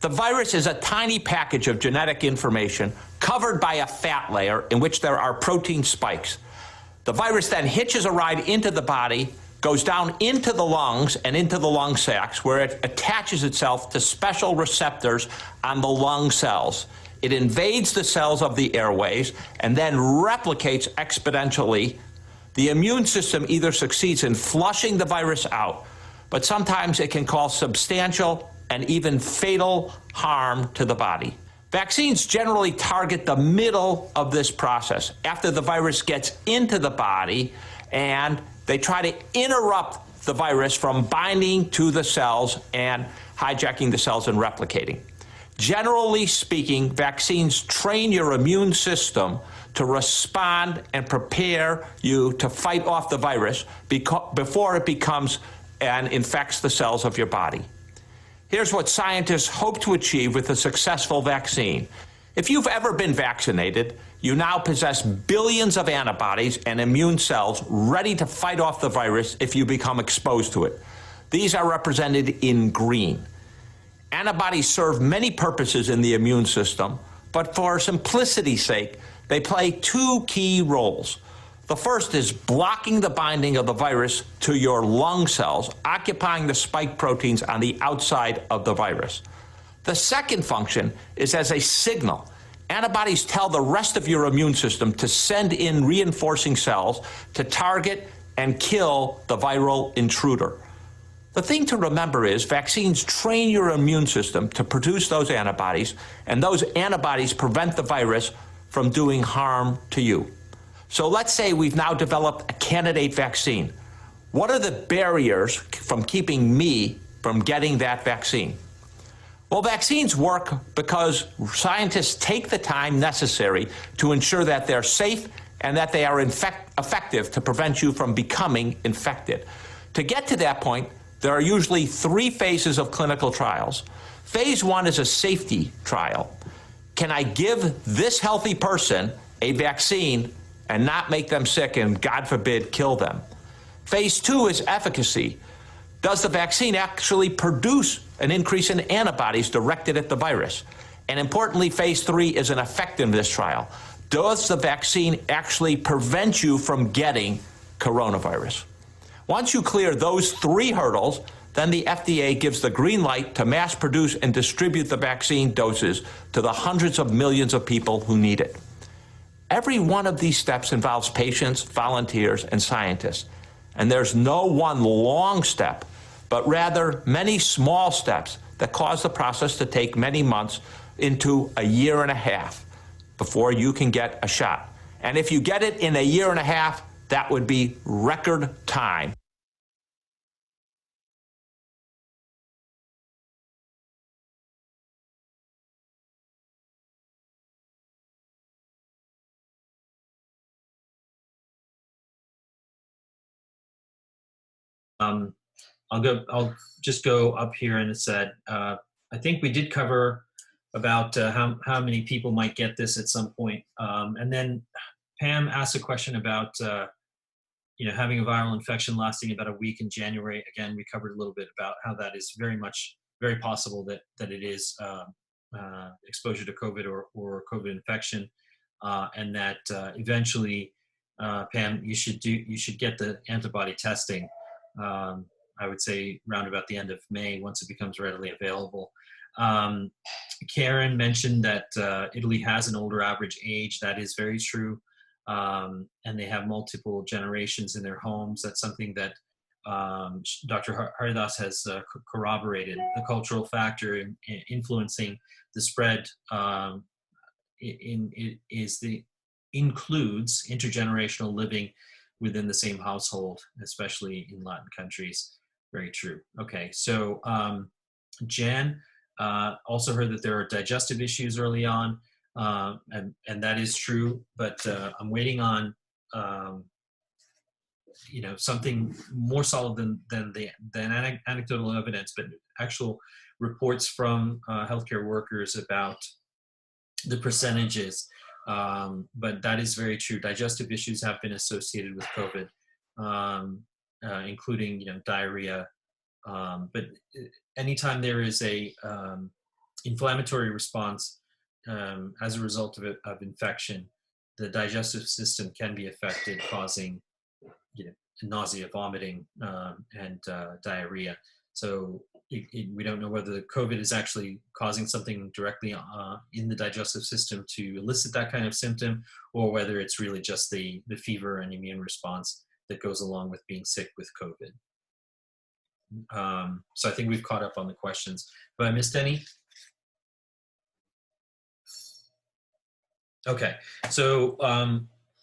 The virus is a tiny package of genetic information covered by a fat layer in which there are protein spikes. The virus then hitches a ride into the body, goes down into the lungs and into the lung sacs, where it attaches itself to special receptors on the lung cells. It invades the cells of the airways and then replicates exponentially. The immune system either succeeds in flushing the virus out, but sometimes it can cause substantial and even fatal harm to the body. Vaccines generally target the middle of this process, after the virus gets into the body, and they try to interrupt the virus from binding to the cells and hijacking the cells and replicating. Generally speaking, vaccines train your immune system to respond and prepare you to fight off the virus before it becomes and infects the cells of your body. Here's what scientists hope to achieve with a successful vaccine. If you've ever been vaccinated, you now possess billions of antibodies and immune cells ready to fight off the virus if you become exposed to it. These are represented in green. Antibodies serve many purposes in the immune system, but for simplicity's sake, they play two key roles. The first is blocking the binding of the virus to your lung cells, occupying the spike proteins on the outside of the virus. The second function is as a signal. Antibodies tell the rest of your immune system to send in reinforcing cells to target and kill the viral intruder. The thing to remember is vaccines train your immune system to produce those antibodies, and those antibodies prevent the virus from doing harm to you. So let's say we've now developed a candidate vaccine. What are the barriers from keeping me from getting that vaccine? Well, vaccines work because scientists take the time necessary to ensure that they're safe and that they are effective to prevent you from becoming infected. To get to that point, there are usually 3 phases of clinical trials. Phase 1 is a safety trial. Can I give this healthy person a vaccine and not make them sick and, God forbid, kill them? Phase 2 is efficacy. Does the vaccine actually produce an increase in antibodies directed at the virus? And importantly, phase 3 is an effectiveness trial. Does the vaccine actually prevent you from getting coronavirus? Once you clear those 3 hurdles, then the FDA gives the green light to mass produce and distribute the vaccine doses to the hundreds of millions of people who need it. Every one of these steps involves patients, volunteers, and scientists. And there's no one long step, but rather many small steps that cause the process to take many months into a year and a half before you can get a shot. And if you get it in a year and a half, that would be record time. I'll just go up here and it said, I think we did cover about how many people might get this at some point. And then Pam asked a question about having a viral infection lasting about a week in January. Again, we covered a little bit about how that is very possible that it is exposure to COVID or COVID infection, and that eventually, Pam, you should get the antibody testing. I would say around about the end of May, once it becomes readily available. Karen mentioned that Italy has an older average age. That is very true. And they have multiple generations in their homes. That's something that Dr. Haridas has corroborated. The cultural factor in influencing the spread includes intergenerational living within the same household, especially in Latin countries. Very true. Okay, so Jan also heard that there are digestive issues early on, and that is true, but I'm waiting on something more solid than anecdotal evidence, but actual reports from healthcare workers about the percentages. But that is very true. Digestive issues have been associated with COVID, including diarrhea. But anytime there is a inflammatory response as a result of infection, the digestive system can be affected, causing nausea, vomiting, and diarrhea. So we don't know whether the COVID is actually causing something directly in the digestive system to elicit that kind of symptom, or whether it's really just the fever and immune response that goes along with being sick with COVID. So I think we've caught up on the questions. Have I missed any? Okay, so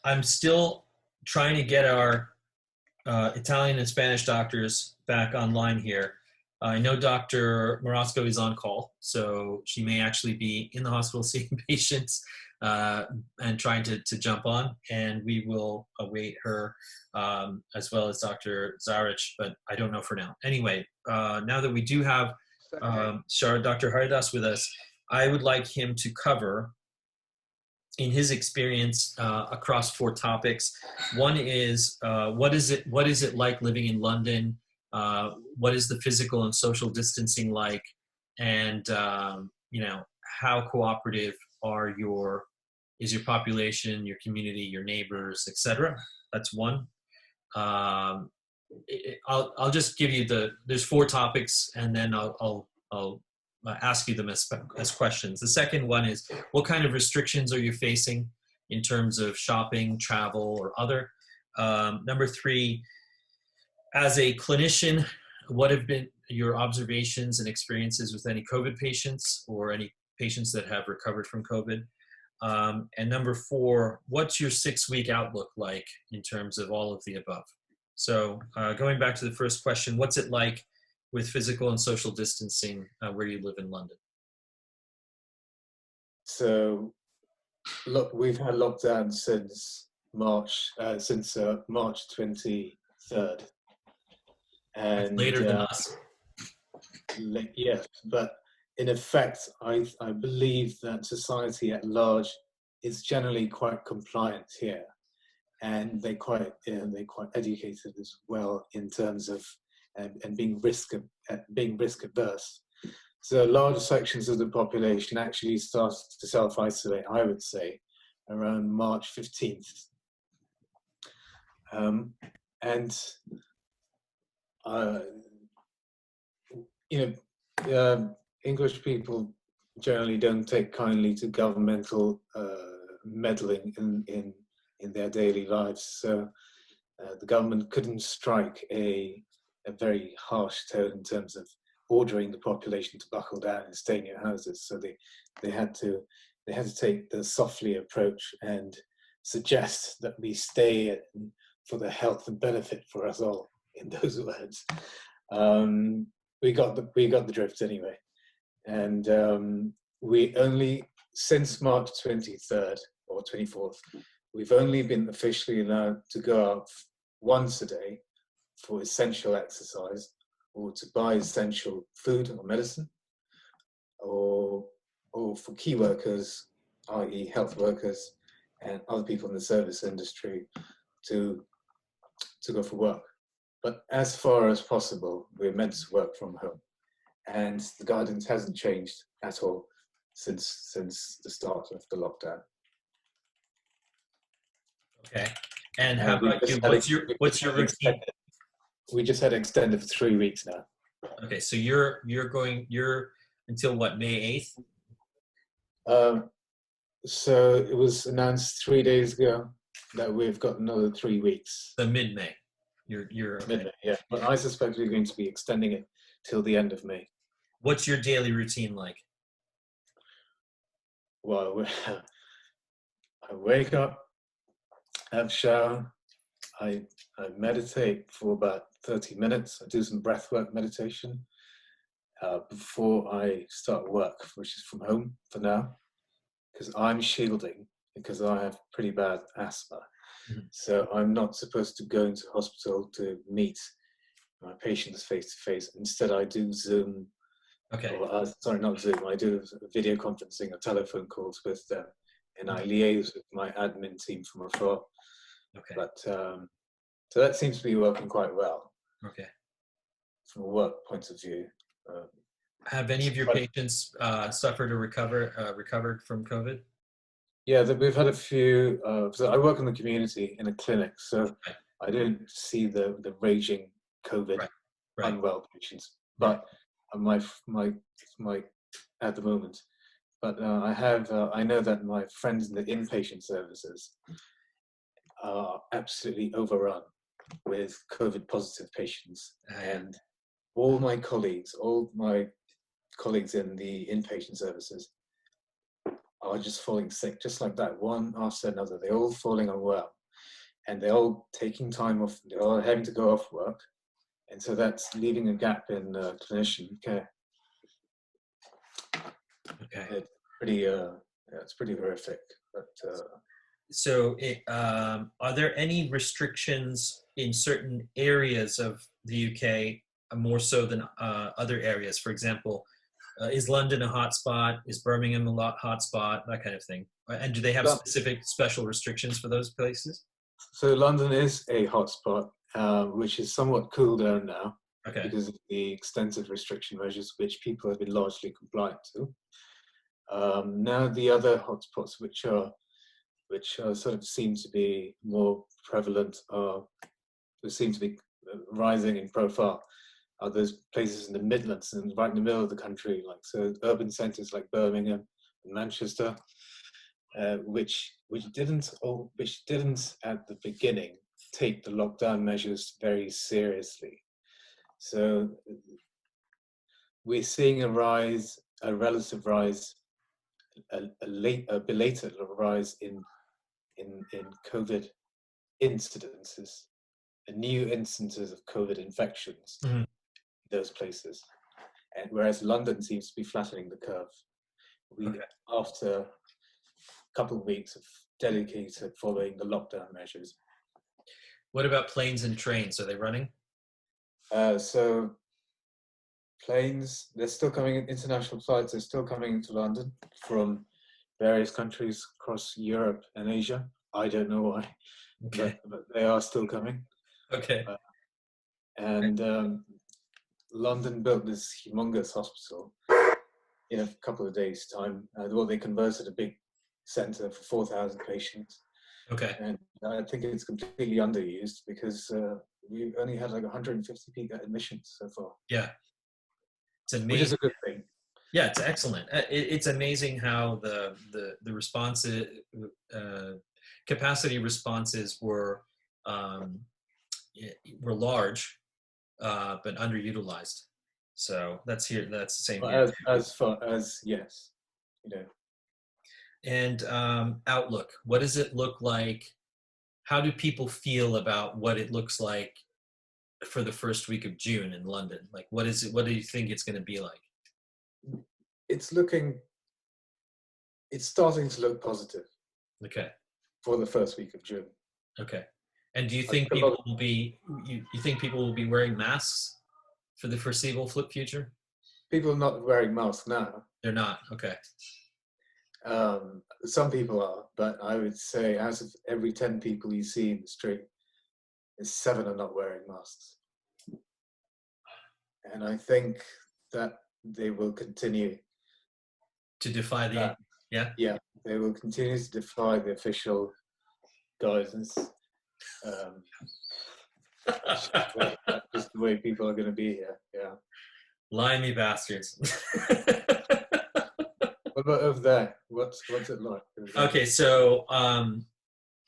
I'm still trying to get our Italian and Spanish doctors back online here. I know Dr. Morosco is on call, so she may actually be in the hospital seeing patients and trying to jump on, and we will await her as well as Dr. Zarich, but I don't know for now. Anyway, now that we do have Dr. Haridas with us, I would like him to cover, in his experience, across 4 topics. One is what is it like living in London? What is the physical and social distancing like? And how cooperative is your population, your community, your neighbors, etc. That's one. I'll just give you there's 4 topics, and then I'll ask you them as questions. The second one is, what kind of restrictions are you facing in terms of shopping, travel, or other? Number 3, as a clinician, what have been your observations and experiences with any COVID patients or any patients that have recovered from COVID? And number 4, what's your 6-week outlook like in terms of all of the above? So going back to the first question, what's it like with physical and social distancing where you live in London? So, look, we've had lockdown since March 23rd. And later than us. Yes, but in effect, I believe that society at large is generally quite compliant here, and they're quite educated as well in terms of and being risk averse. So large sections of the population actually start to self-isolate, I would say, around March 15th. English people generally don't take kindly to governmental meddling in their daily lives. So the government couldn't strike a very harsh tone in terms of ordering the population to buckle down and stay in your houses. So they had to take the softly approach and suggest that we stay for the health and benefit for us all, in those words. We got the drift anyway, and we only, since March 23rd or 24th, we've only been officially allowed to go out once a day for essential exercise, or to buy essential food or medicine, or or for key workers, i.e. health workers and other people in the service industry, to go for work. But as far as possible, we're meant to work from home. And the guidance hasn't changed at all since the start of the lockdown. Okay. And And how we about just you? had What's your routine? We just had it extended for 3 weeks now. Okay, so you're until what, May 8th? So it was announced 3 days ago that we've got another 3 weeks. The mid-May. You're okay. Midnight, yeah. But I suspect we're going to be extending it till the end of May. What's your daily routine like? Well, I wake up, have a shower, I meditate for about 30 minutes. I do some breathwork meditation before I start work, which is from home for now, because I'm shielding because I have pretty bad asthma. Mhm. So I'm not supposed to go into hospital to meet my patients face to face. Instead, I do Zoom. Okay. Or, sorry, not Zoom. I do video conferencing or telephone calls with them, and I liaise with my admin team from afar. Okay. But so that seems to be working quite well Okay. from a work point of view. Have any of your patients suffered or recovered from COVID? Yeah, we've had a few. So I work in the community in a clinic, so Right. I don't see the raging COVID Right. unwell patients. But my at the moment. But I know that my friends in the inpatient services are absolutely overrun with COVID positive patients, and all my colleagues in the inpatient services are just falling sick, just like that, one after another. They're all falling unwell, and they're all taking time off. They're all having to go off work, and so that's leaving a gap in clinician care. Okay. It's pretty horrific. But So, are there any restrictions in certain areas of the UK more so than other areas? For example, is London a hotspot? Is Birmingham a hotspot? That kind of thing. And do they have special restrictions for those places? So London is a hotspot, which is somewhat cooled down now Okay. because of the extensive restriction measures which people have been largely compliant to. Now the other hotspots which sort of seem to be more prevalent, seem to be rising in profile, are those places in the Midlands and right in the middle of the country, like so urban centres like Birmingham and Manchester, which didn't at the beginning take the lockdown measures very seriously. So we're seeing a relative rise, a belated rise in COVID incidences, new instances of COVID infections in those places, and whereas London seems to be flattening the curve. After a couple of weeks of dedicated following the lockdown measures. What about planes and trains? Are they running? So planes, they're still coming in, international flights are still coming into London from various countries across Europe and Asia. I don't know why, but they are still coming. Okay. And London built this humongous hospital in a couple of days' time. They converted a big centre for 4,000 patients. Okay. And I think it's completely underused because we've only had like 150 admissions so far. Yeah. It's amazing. Which is a good thing. Yeah, it's excellent. It's amazing how the response capacity responses were large, but underutilized. So that's the same here. As far as yes, And outlook. What does it look like? How do people feel about what it looks like for the first week of June in London? Like, what is it? What do you think it's going to be like? It's starting to look positive. Okay. For the first week of June. Okay. And do you think people will be? You think people will be wearing masks for the foreseeable future? People are not wearing masks now. They're not. Okay. Some people are, but I would say out of every 10 people you see in the street, 7 are not wearing masks. And I think that they will continue To defy the, that. Yeah, they will continue to defy the official guidance. That's just the way people are going to be here. Yeah. limey bastards. What about over there? What's it like? Okay, so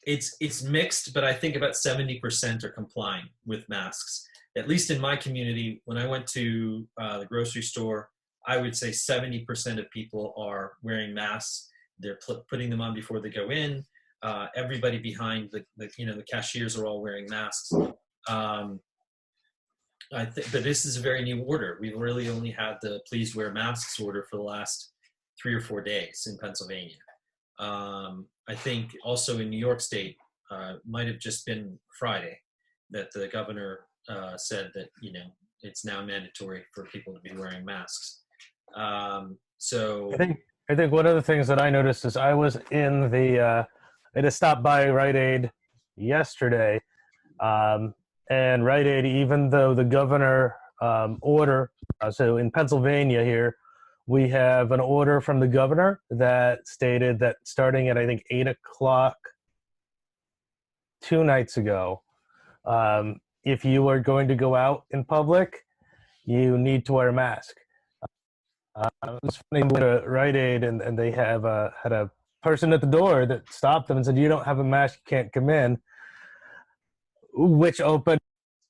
it's mixed, but I think about 70% are complying with masks. At least in my community, when I went to the grocery store, I would say 70% of people are wearing masks. They're putting them on before they go in. Everybody behind the cashiers are all wearing masks. But this is a very new order. We've really only had the please wear masks order for the last 3 or 4 days in Pennsylvania. I think also in New York State, might have just been Friday that the governor said that, it's now mandatory for people to be wearing masks. So I think one of the things that I noticed is I was in I just stopped by Rite Aid yesterday, and Rite Aid, even though the governor order, so in Pennsylvania here, we have an order from the governor that stated that starting at, I think, 8 o'clock 2 nights ago, if you are going to go out in public, you need to wear a mask. It was funny, we went to Rite Aid, and they had a person at the door that stopped them and said, "You don't have a mask, you can't come in," which opened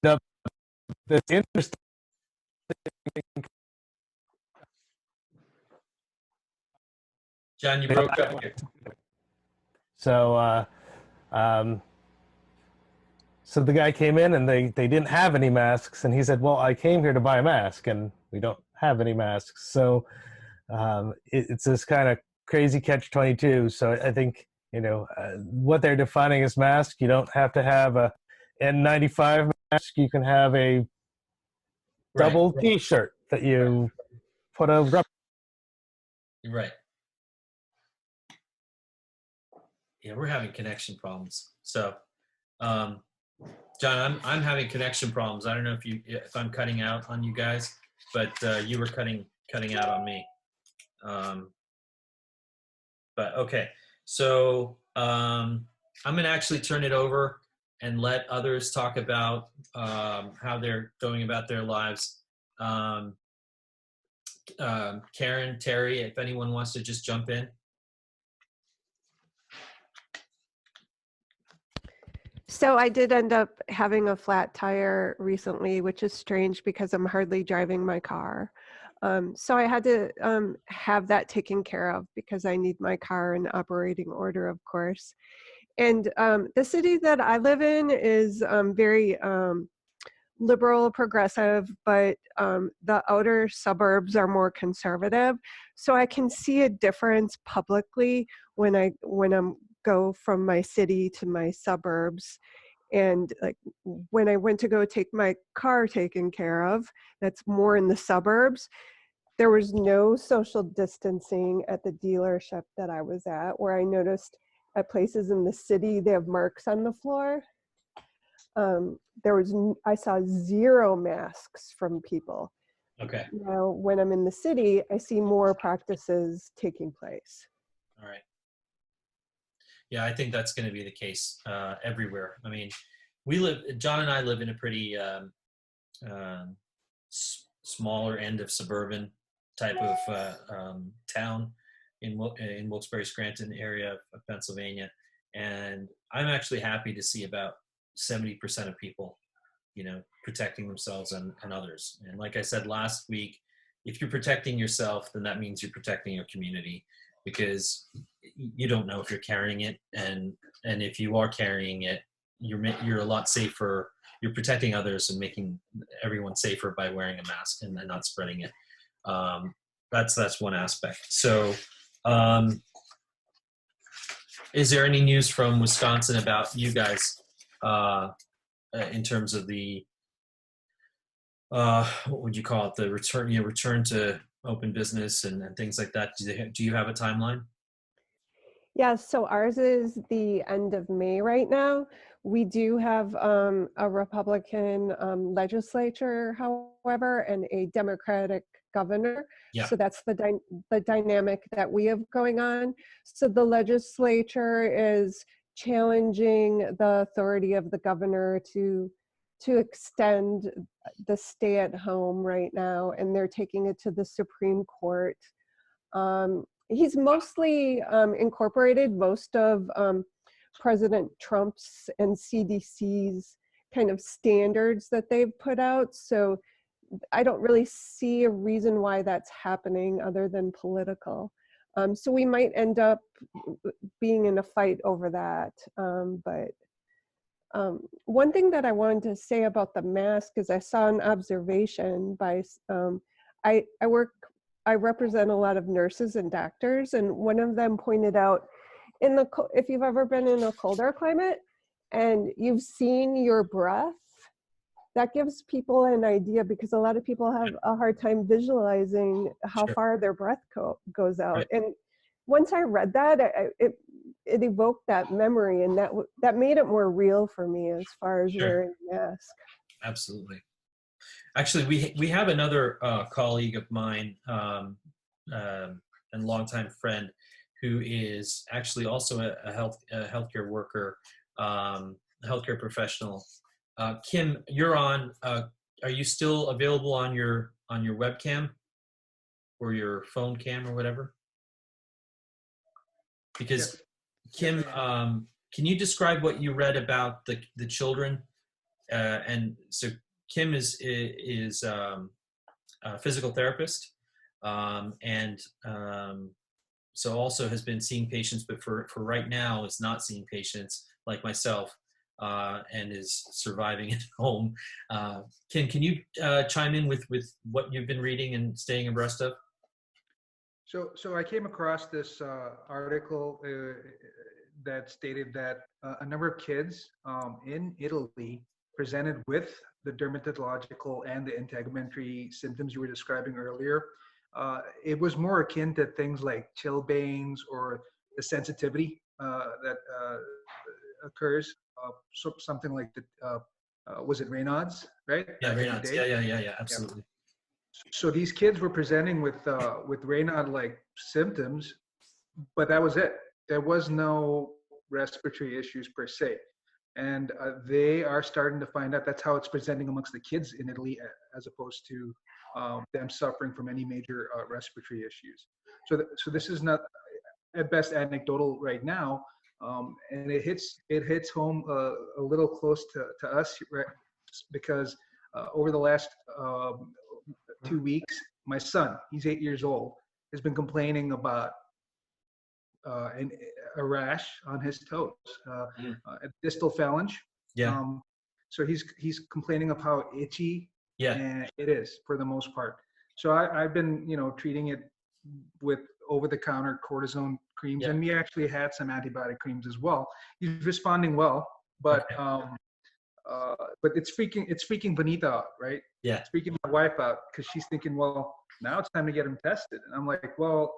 up this interesting. John, you broke up here. So, so the guy came in and they didn't have any masks, and he said, "Well, I came here to buy a mask, and we don't have any masks." So it's this kind of crazy catch-22. So I think what they're defining as mask, you don't have to have a N95 mask. You can have a double T-shirt that you put a rubber. Right. Yeah, we're having connection problems. So, John, I'm having connection problems. I don't know if I'm cutting out on you guys, but you were cutting out on me. But okay, so I'm going to actually turn it over and let others talk about how they're going about their lives. Karen, Terry, if anyone wants to just jump in. So I did end up having a flat tire recently, which is strange because I'm hardly driving my car. So I had to have that taken care of because I need my car in operating order, of course. And the city that I live in is very liberal, progressive, but the outer suburbs are more conservative. So I can see a difference publicly when I'm go from my city to my suburbs. And like when I went to go take my car taken care of, that's more in the suburbs, there was no social distancing at the dealership that I was at, where I noticed at places in the city, they have marks on the floor. I saw 0 masks from people. Okay. Now, when I'm in the city, I see more practices taking place. All right. Yeah, I think that's going to be the case everywhere. I mean, John and I live in a pretty smaller end of suburban type of town in Wilkes-Barre, Scranton area of Pennsylvania. And I'm actually happy to see about 70% of people, protecting themselves and others. And like I said last week, if you're protecting yourself, then that means you're protecting your community, because you don't know if you're carrying it, and if you are carrying it, you're a lot safer. You're protecting others and making everyone safer by wearing a mask and not spreading it. That's one aspect. So, is there any news from Wisconsin about you guys in terms of the what would you call it? The return to open business and things like that. Do you have a timeline? Yeah, so ours is the end of May right now. We do have a Republican legislature, however, and a Democratic governor. Yeah. So that's the dynamic that we have going on. So the legislature is challenging the authority of the governor to extend the stay at home right now, and they're taking it to the Supreme Court. He's mostly incorporated most of President Trump's and CDC's kind of standards that they've put out. So I don't really see a reason why that's happening other than political. So we might end up being in a fight over that. But one thing that I wanted to say about the mask is I saw an observation by, I represent a lot of nurses and doctors, and one of them pointed out, if you've ever been in a colder climate and you've seen your breath, that gives people an idea, because a lot of people have a hard time visualizing how Sure. far their breath goes out. Right. And once I read that, it evoked that memory, and that made it more real for me as far as Sure. wearing a mask. Absolutely. Actually, we have another colleague of mine and longtime friend who is actually also a healthcare worker, a healthcare professional. Kim, you're on. Are you still available on your webcam or your phone cam or whatever? Because Kim, can you describe what you read about the children? And so Kim is a physical therapist, and so also has been seeing patients, but for right now is not seeing patients like myself, and is surviving at home. Kim, can you chime in with what you've been reading and staying abreast of? So I came across this article that stated that a number of kids in Italy presented with the dermatological and the integumentary symptoms you were describing earlier. It was more akin to things like chilblains or the sensitivity that occurs. Something like was it Raynaud's, right? Yeah, Raynaud's. Yeah, absolutely. So these kids were presenting with Raynaud-like symptoms, but that was it. There was no respiratory issues per se. And they are starting to find out that's how it's presenting amongst the kids in Italy, as opposed to them suffering from any major respiratory issues. So this is not at best anecdotal right now, and it hits home a little close to us, right? Because over the last 2 weeks, my son, he's 8 years old, has been complaining about a rash on his toes, a distal phalange. Yeah. So he's complaining of how itchy Yeah. it is for the most part. So I've been treating it with over-the-counter cortisone creams, and we actually had some antibiotic creams as well. He's responding well, but it's freaking Benita out, right? Yeah. It's freaking my wife out, because she's thinking, well, now it's time to get him tested, and I'm like, well.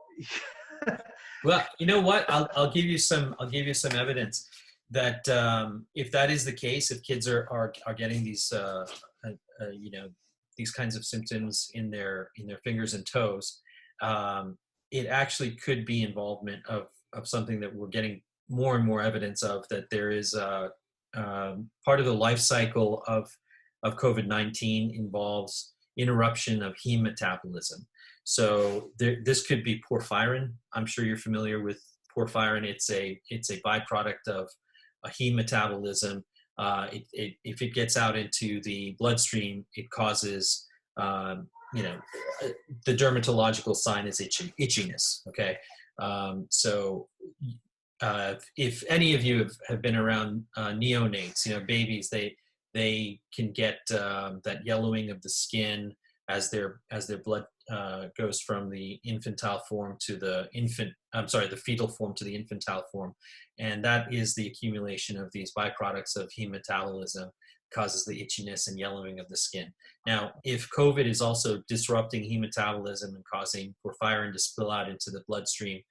Well, you know what? I'll give you some evidence that if that is the case, if kids are getting these these kinds of symptoms in their fingers and toes, it actually could be involvement of something that we're getting more and more evidence of, that there is part of the life cycle of COVID-19 involves interruption of heme metabolism. So this could be porphyrin. I'm sure you're familiar with porphyrin. It's a byproduct of a heme metabolism. If it gets out into the bloodstream, it causes the dermatological sign is itchiness. Okay, so if any of you have been around neonates, babies, they can get that yellowing of the skin as their blood goes from the infantile form to the fetal form to the infantile form. And that is the accumulation of these byproducts of heme metabolism causes the itchiness and yellowing of the skin. Now, if COVID is also disrupting heme metabolism and causing porphyrin to spill out into the bloodstream,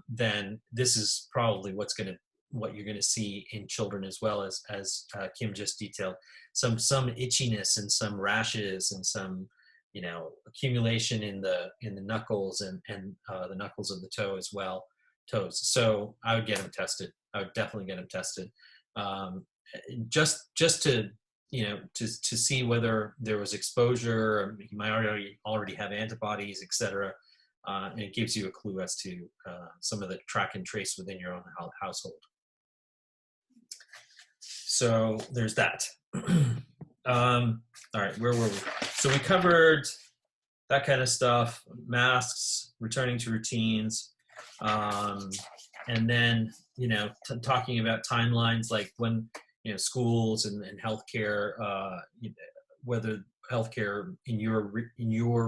then this is probably what you're going to see in children as well, as Kim just detailed. Some itchiness and some rashes and some, you know, accumulation in the knuckles and the knuckles of the toe as well, toes. So I would get them tested. I would definitely get them tested, just to, you know, to see whether there was exposure. Or you might already have antibodies, etc. And it gives you a clue as to some of the track and trace within your own household. So there's that. All right, where were we? So we covered that kind of stuff, masks, returning to routines, and then, you know, talking about timelines, like when, you know, schools and healthcare, whether healthcare in your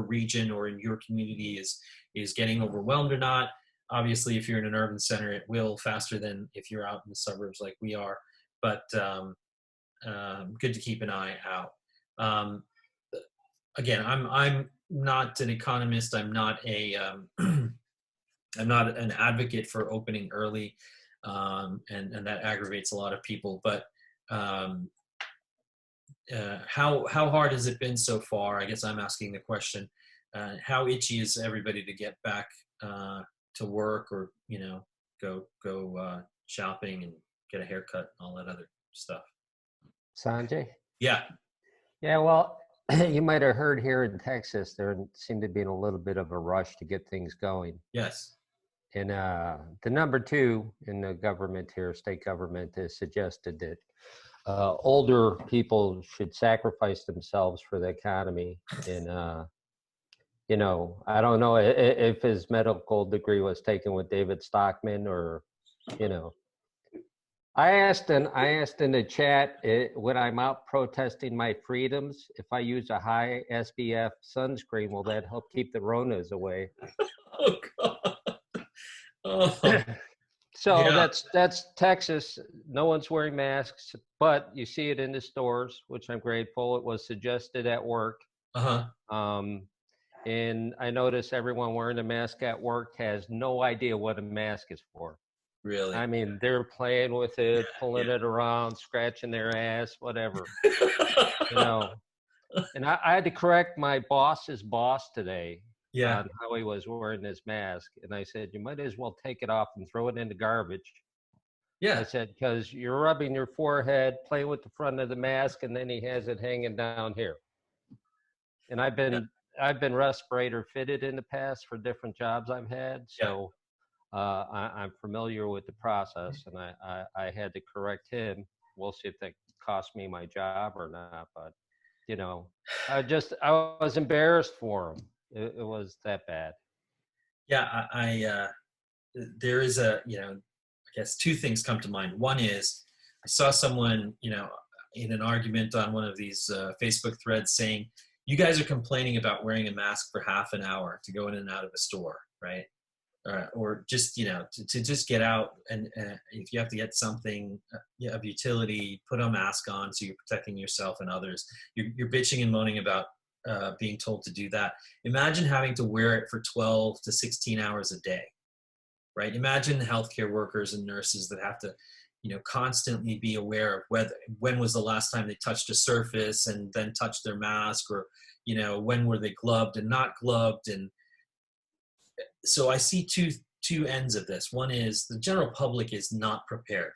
region or in your community is getting overwhelmed or not. Obviously, if you're in an urban center, it will faster than if you're out in the suburbs like we are. But good to keep an eye out. Again, I'm not an economist. I'm not a I'm not an advocate for opening early, and that aggravates a lot of people. But how hard has it been so far? I guess I'm asking the question. How itchy is everybody to get back to work, or, you know, go shopping and get a haircut and all that other stuff? Sanjay? Yeah. Yeah, well, you might have heard here in Texas, there seemed to be in a little bit of a rush to get things going. Yes. And the number 2 in the government here, state government, has suggested that older people should sacrifice themselves for the economy. And, you know, I don't know if his medical degree was taken with David Stockman, or, you know. I asked in the chat, when I'm out protesting my freedoms, if I use a high SPF sunscreen, will that help keep the Ronas away? Oh, God. Oh. So Yeah. that's Texas. No one's wearing masks, but you see it in the stores, which I'm grateful. It was suggested at work. And I notice everyone wearing a mask at work has no idea what a mask is for. Really? I mean, they're playing with it, pulling it around, scratching their ass, whatever. You know. And I had to correct my boss's boss today. Yeah. On how he was wearing his mask. And I said, you might as well take it off and throw it in the garbage. Yeah. I said, because you're rubbing your forehead, playing with the front of the mask, and then he has it hanging down here. And I've been respirator fitted in the past for different jobs I've had. So I'm familiar with the process, and I had to correct him. We'll see if that cost me my job or not. But, you know, I was embarrassed for him. It was that bad. Yeah, I there is I guess 2 things come to mind. One is I saw someone, you know, in an argument on one of these Facebook threads saying, you guys are complaining about wearing a mask for half an hour to go in and out of a store, right? Or just, you know, to just get out, and if you have to get something of utility, put a mask on so you're protecting yourself and others. You're bitching and moaning about being told to do that. Imagine having to wear it for 12 to 16 hours a day, right? Imagine the healthcare workers and nurses that have to, you know, constantly be aware of when was the last time they touched a surface and then touched their mask, or, you know, when were they gloved and not gloved. And so I see two ends of this. One is the general public is not prepared.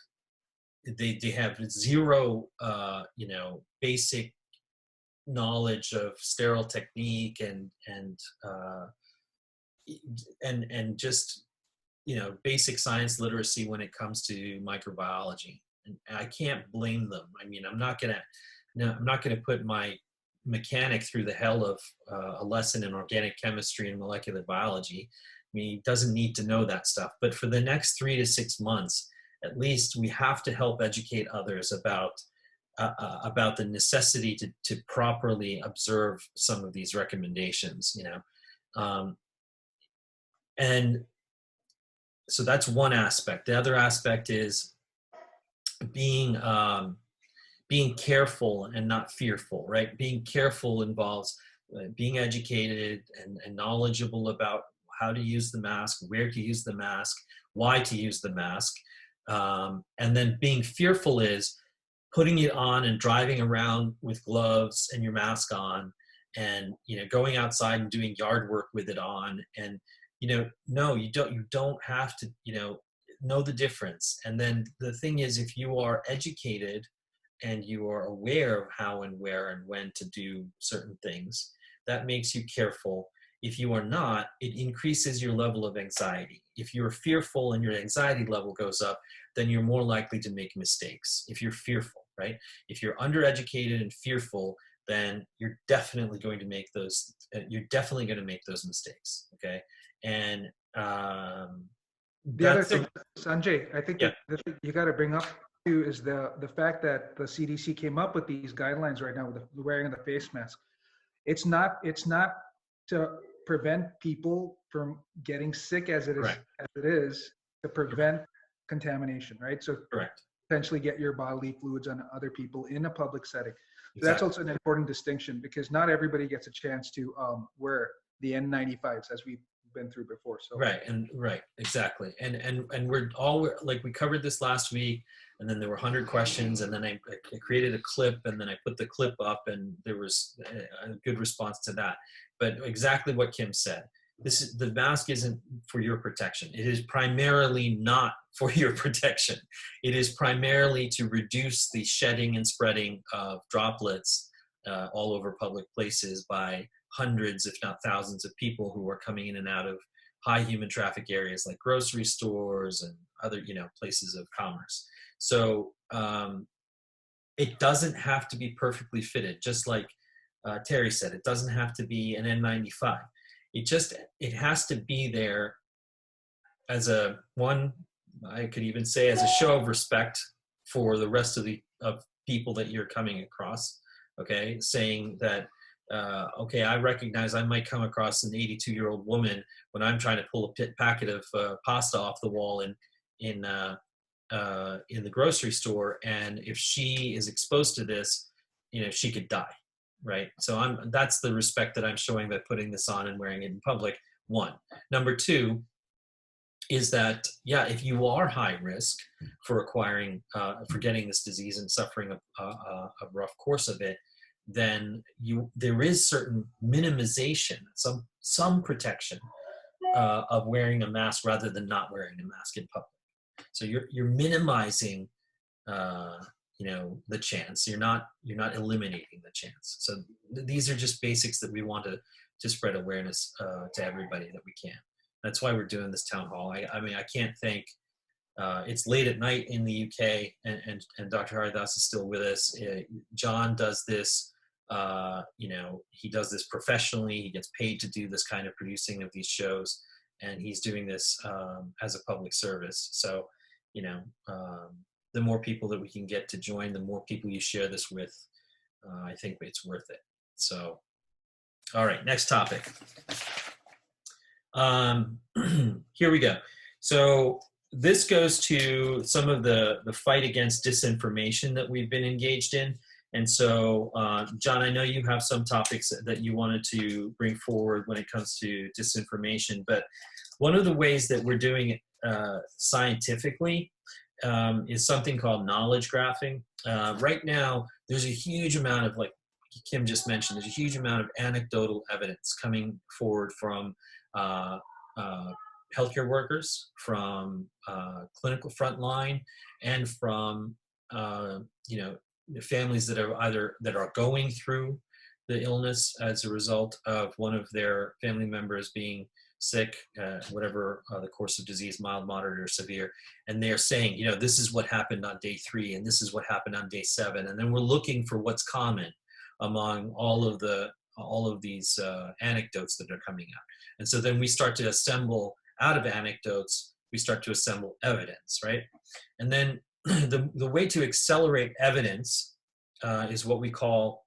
They have zero, you know, basic knowledge of sterile technique and just, you know, basic science literacy when it comes to microbiology. And I can't blame them. I mean, I'm not gonna put my mechanic through the hell of a lesson in organic chemistry and molecular biology. I mean, he doesn't need to know that stuff. But for the next 3 to 6 months, at least, we have to help educate others about the necessity to properly observe some of these recommendations, you know. And so that's one aspect. The other aspect is being careful and not fearful, right? Being careful involves being educated and knowledgeable about how to use the mask, where to use the mask, why to use the mask. And then being fearful is putting it on and driving around with gloves and your mask on, and going outside and doing yard work with it on. And no, you don't have to know the difference. And then the thing is, if you are educated and you are aware of how and where and when to do certain things, that makes you careful. If you are not, it increases your level of anxiety. If you're fearful and your anxiety level goes up, then you're more likely to make mistakes. If you're fearful, right? If you're undereducated and fearful, then you're definitely going to make those. You're definitely going to make those mistakes. Okay, and the other thing, Sanjay, I think that the thing you got to bring up too is the fact that the CDC came up with these guidelines right now with the wearing of the face mask. It's not to prevent people from getting sick as it is to prevent contamination, right? So potentially get your bodily fluids on other people in a public setting. So that's also an important distinction, because not everybody gets a chance to wear the N95s as we've been through before. So exactly. And we're all, like, we covered this last week, and then there were 100 questions, and then I created a clip, and then I put the clip up, and there was a good response to that. But exactly what Kim said, the mask isn't for your protection. It is primarily not for your protection. It is primarily to reduce the shedding and spreading of droplets all over public places by hundreds, if not thousands, of people who are coming in and out of high human traffic areas like grocery stores and other places of commerce. So it doesn't have to be perfectly fitted, just like Terry said. It doesn't have to be an N95. It has to be there as I could even say as a show of respect for the rest of people that you're coming across. Okay, saying that okay, I recognize I might come across an 82-year-old woman when I'm trying to pull a packet of pasta off the wall in the grocery store, and if she is exposed to this, she could die, right? So that's the respect that I'm showing by putting this on and wearing it in public. One. Number two is that, if you are high risk for for getting this disease and suffering a rough course of it, then there is certain minimization, some protection of wearing a mask rather than not wearing a mask in public. So you're minimizing the chance. You're not eliminating the chance. So these are just basics that we want to spread awareness to everybody that we can. That's why we're doing this town hall. I mean, I can't thank. It's late at night in the UK, and Dr. Haridas is still with us. John does this. He does this professionally. He gets paid to do this kind of producing of these shows, and he's doing this as a public service. So, the more people that we can get to join, the more people you share this with, I think it's worth it. So, all right, next topic. Here we go. So this goes to some of the fight against disinformation that we've been engaged in. And so, John, I know you have some topics that you wanted to bring forward when it comes to disinformation, but one of the ways that we're doing it scientifically is something called knowledge graphing. Right now, there's a huge amount of, like Kim just mentioned, there's a huge amount of anecdotal evidence coming forward from healthcare workers, from clinical frontline, and from families that are going through the illness as a result of one of their family members being sick, whatever the course of disease, mild, moderate, or severe, and they're saying, this is what happened on day 3, and this is what happened on day 7, and then we're looking for what's common among all of these anecdotes that are coming out. And so then we start to assemble, out of anecdotes, we start to assemble evidence, right? And then the way to accelerate evidence is what we call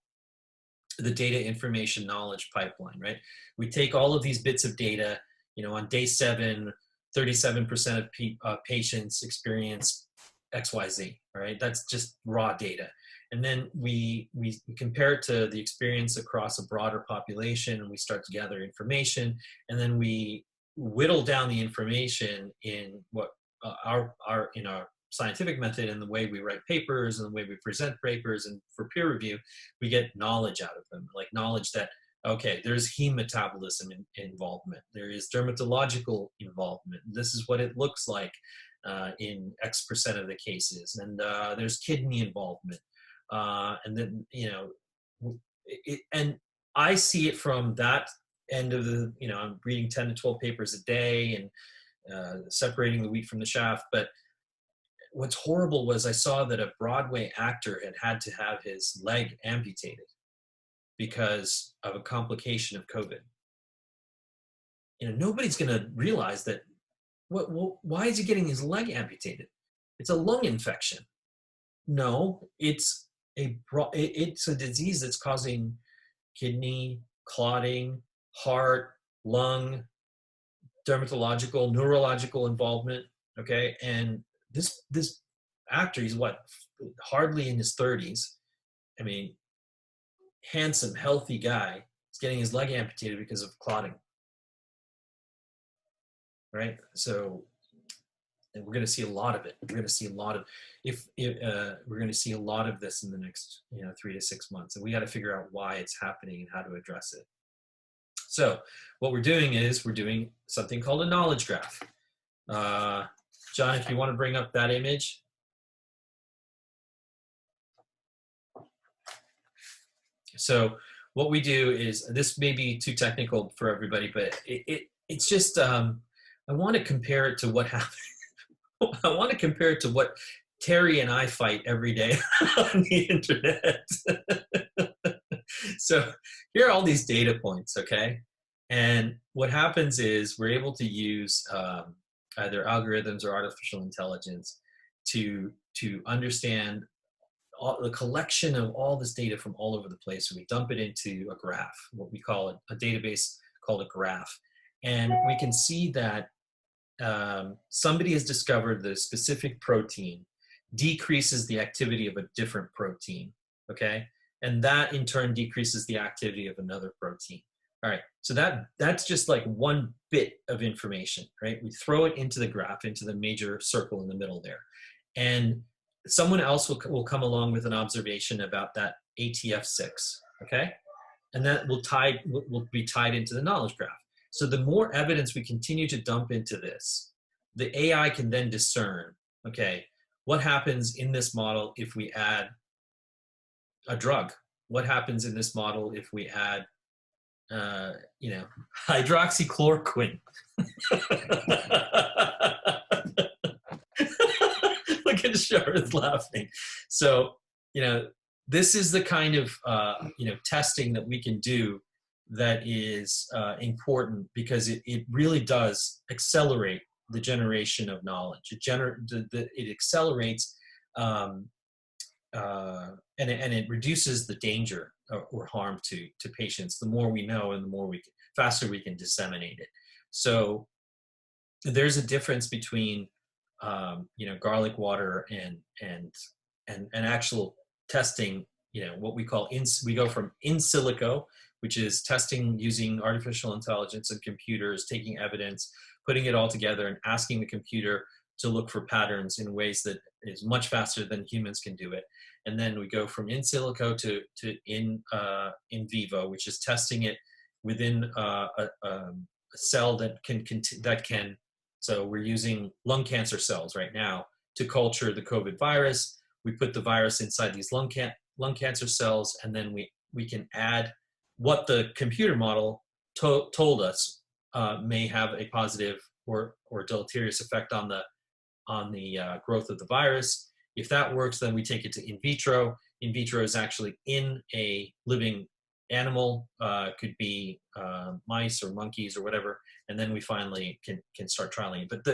the data information knowledge pipeline, right? We take all of these bits of data, on day 7, 37% of patients experience XYZ, right? That's just raw data. And then we compare it to the experience across a broader population, and we start to gather information, and then we whittle down the information in what our scientific method and the way we write papers and the way we present papers and for peer review, we get knowledge out of them, like knowledge that, okay, there's heme metabolism involvement, there is dermatological involvement, this is what it looks like in X percent of the cases, and there's kidney involvement, and then, and I see it from that end of the, I'm reading 10 to 12 papers a day and separating the wheat from the chaff. But what's horrible was I saw that a Broadway actor had to have his leg amputated because of a complication of COVID. Nobody's going to realize that. Why is he getting his leg amputated? It's a lung infection. No, it's a disease that's causing kidney, clotting, heart, lung, dermatological, neurological involvement. Okay, and this actor, he's hardly in his 30s. I mean, handsome, healthy guy is getting his leg amputated because of clotting. Right, so and we're going to see a lot of it. We're going to see a lot of we're going to see a lot of this in the next 3 to 6 months, and we got to figure out why it's happening and how to address it. So what we're doing is we're doing something called a knowledge graph. John, if you want to bring up that image. So what we do is, this may be too technical for everybody, but it's just I want to compare it to what happens. I want to compare it to what Terry and I fight every day on the internet. So here are all these data points, okay? And what happens is we're able to use either algorithms or artificial intelligence to understand the collection of all this data from all over the place. So we dump it into a graph, what we call a database called a graph. And we can see that somebody has discovered the specific protein decreases the activity of a different protein, okay? And that in turn decreases the activity of another protein. All right, so that's just like one bit of information, right? We throw it into the graph, into the major circle in the middle there. And someone else will come along with an observation about that ATF6, okay? And that will be tied into the knowledge graph. So the more evidence we continue to dump into this, the AI can then discern, okay, what happens in this model if we add a drug? What happens in this model if we add, hydroxychloroquine? Look at Sharon's laughing. So, this is the kind of, testing that we can do that is important, because it really does accelerate the generation of knowledge. It accelerates and it reduces the danger or harm to patients. The more we know, and the more faster we can disseminate it. So there's a difference between garlic water and actual testing. What we call we go from in silico, which is testing using artificial intelligence and computers, taking evidence, putting it all together and asking the computer to look for patterns in ways that is much faster than humans can do it. And then we go from in silico to in vivo, which is testing it within a cell that can, so we're using lung cancer cells right now to culture the COVID virus. We put the virus inside these lung cancer cells, and then we can add what the computer model told us may have a positive or deleterious effect on the growth of the virus. If that works, then we take it to in vitro. In vitro is actually in a living animal, could be mice or monkeys or whatever, and then we finally can start trialing it. But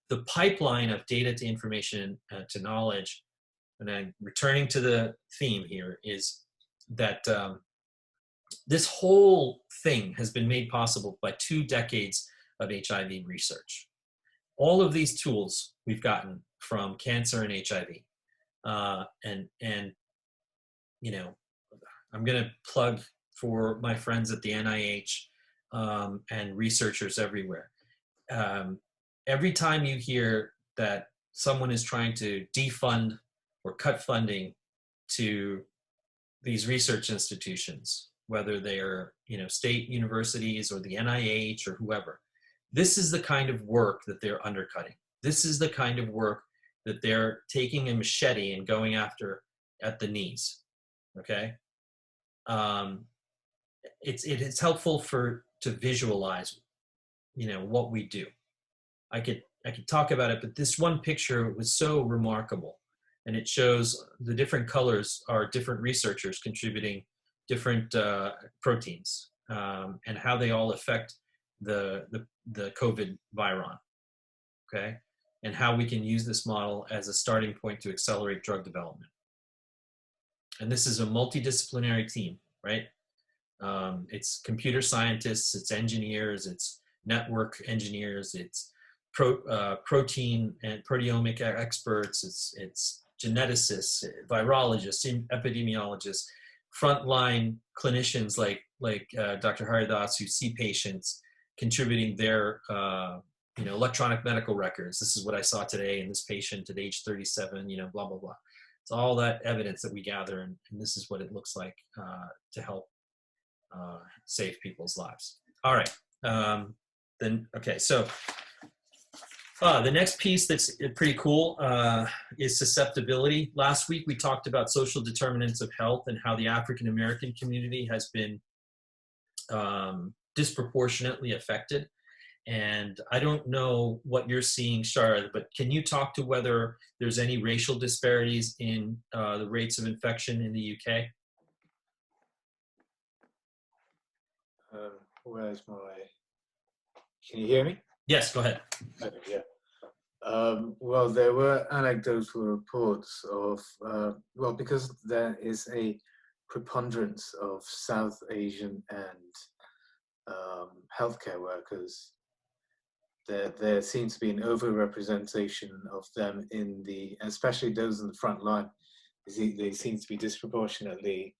the pipeline of data to information to knowledge, and then returning to the theme here, is that this whole thing has been made possible by 2 decades of HIV research. All of these tools we've gotten from cancer and HIV. I'm going to plug for my friends at the NIH and researchers everywhere. every time you hear that someone is trying to defund or cut funding to these research institutions, whether they are, state universities or the NIH or whoever, this is the kind of work that they're undercutting. This is the kind of work that they're taking a machete and going after at the knees. Okay, it's helpful to visualize, what we do. I could talk about it, but this one picture was so remarkable, and it shows the different colors are different researchers contributing different proteins, and how they all affect the COVID viron. Okay, and how we can use this model as a starting point to accelerate drug development. And this is a multidisciplinary team, right? It's computer scientists, it's engineers, it's network engineers, it's protein and proteomic experts, it's geneticists, virologists, epidemiologists, frontline clinicians like Dr. Haridas, who see patients, contributing their electronic medical records. This is what I saw today in this patient at age 37, blah, blah, blah. It's all that evidence that we gather, and this is what it looks like to help save people's lives. All right. So the next piece that's pretty cool is susceptibility. Last week, we talked about social determinants of health and how the African American community has been disproportionately affected. And I don't know what you're seeing, Shara, but can you talk to whether there's any racial disparities in the rates of infection in the UK? Where's my... Can you hear me? Yes, go ahead. Okay, yeah. Well, there were anecdotal reports of, because there is a preponderance of South Asian and healthcare workers, there seems to be an overrepresentation of them especially those in the front line. They seem to be disproportionately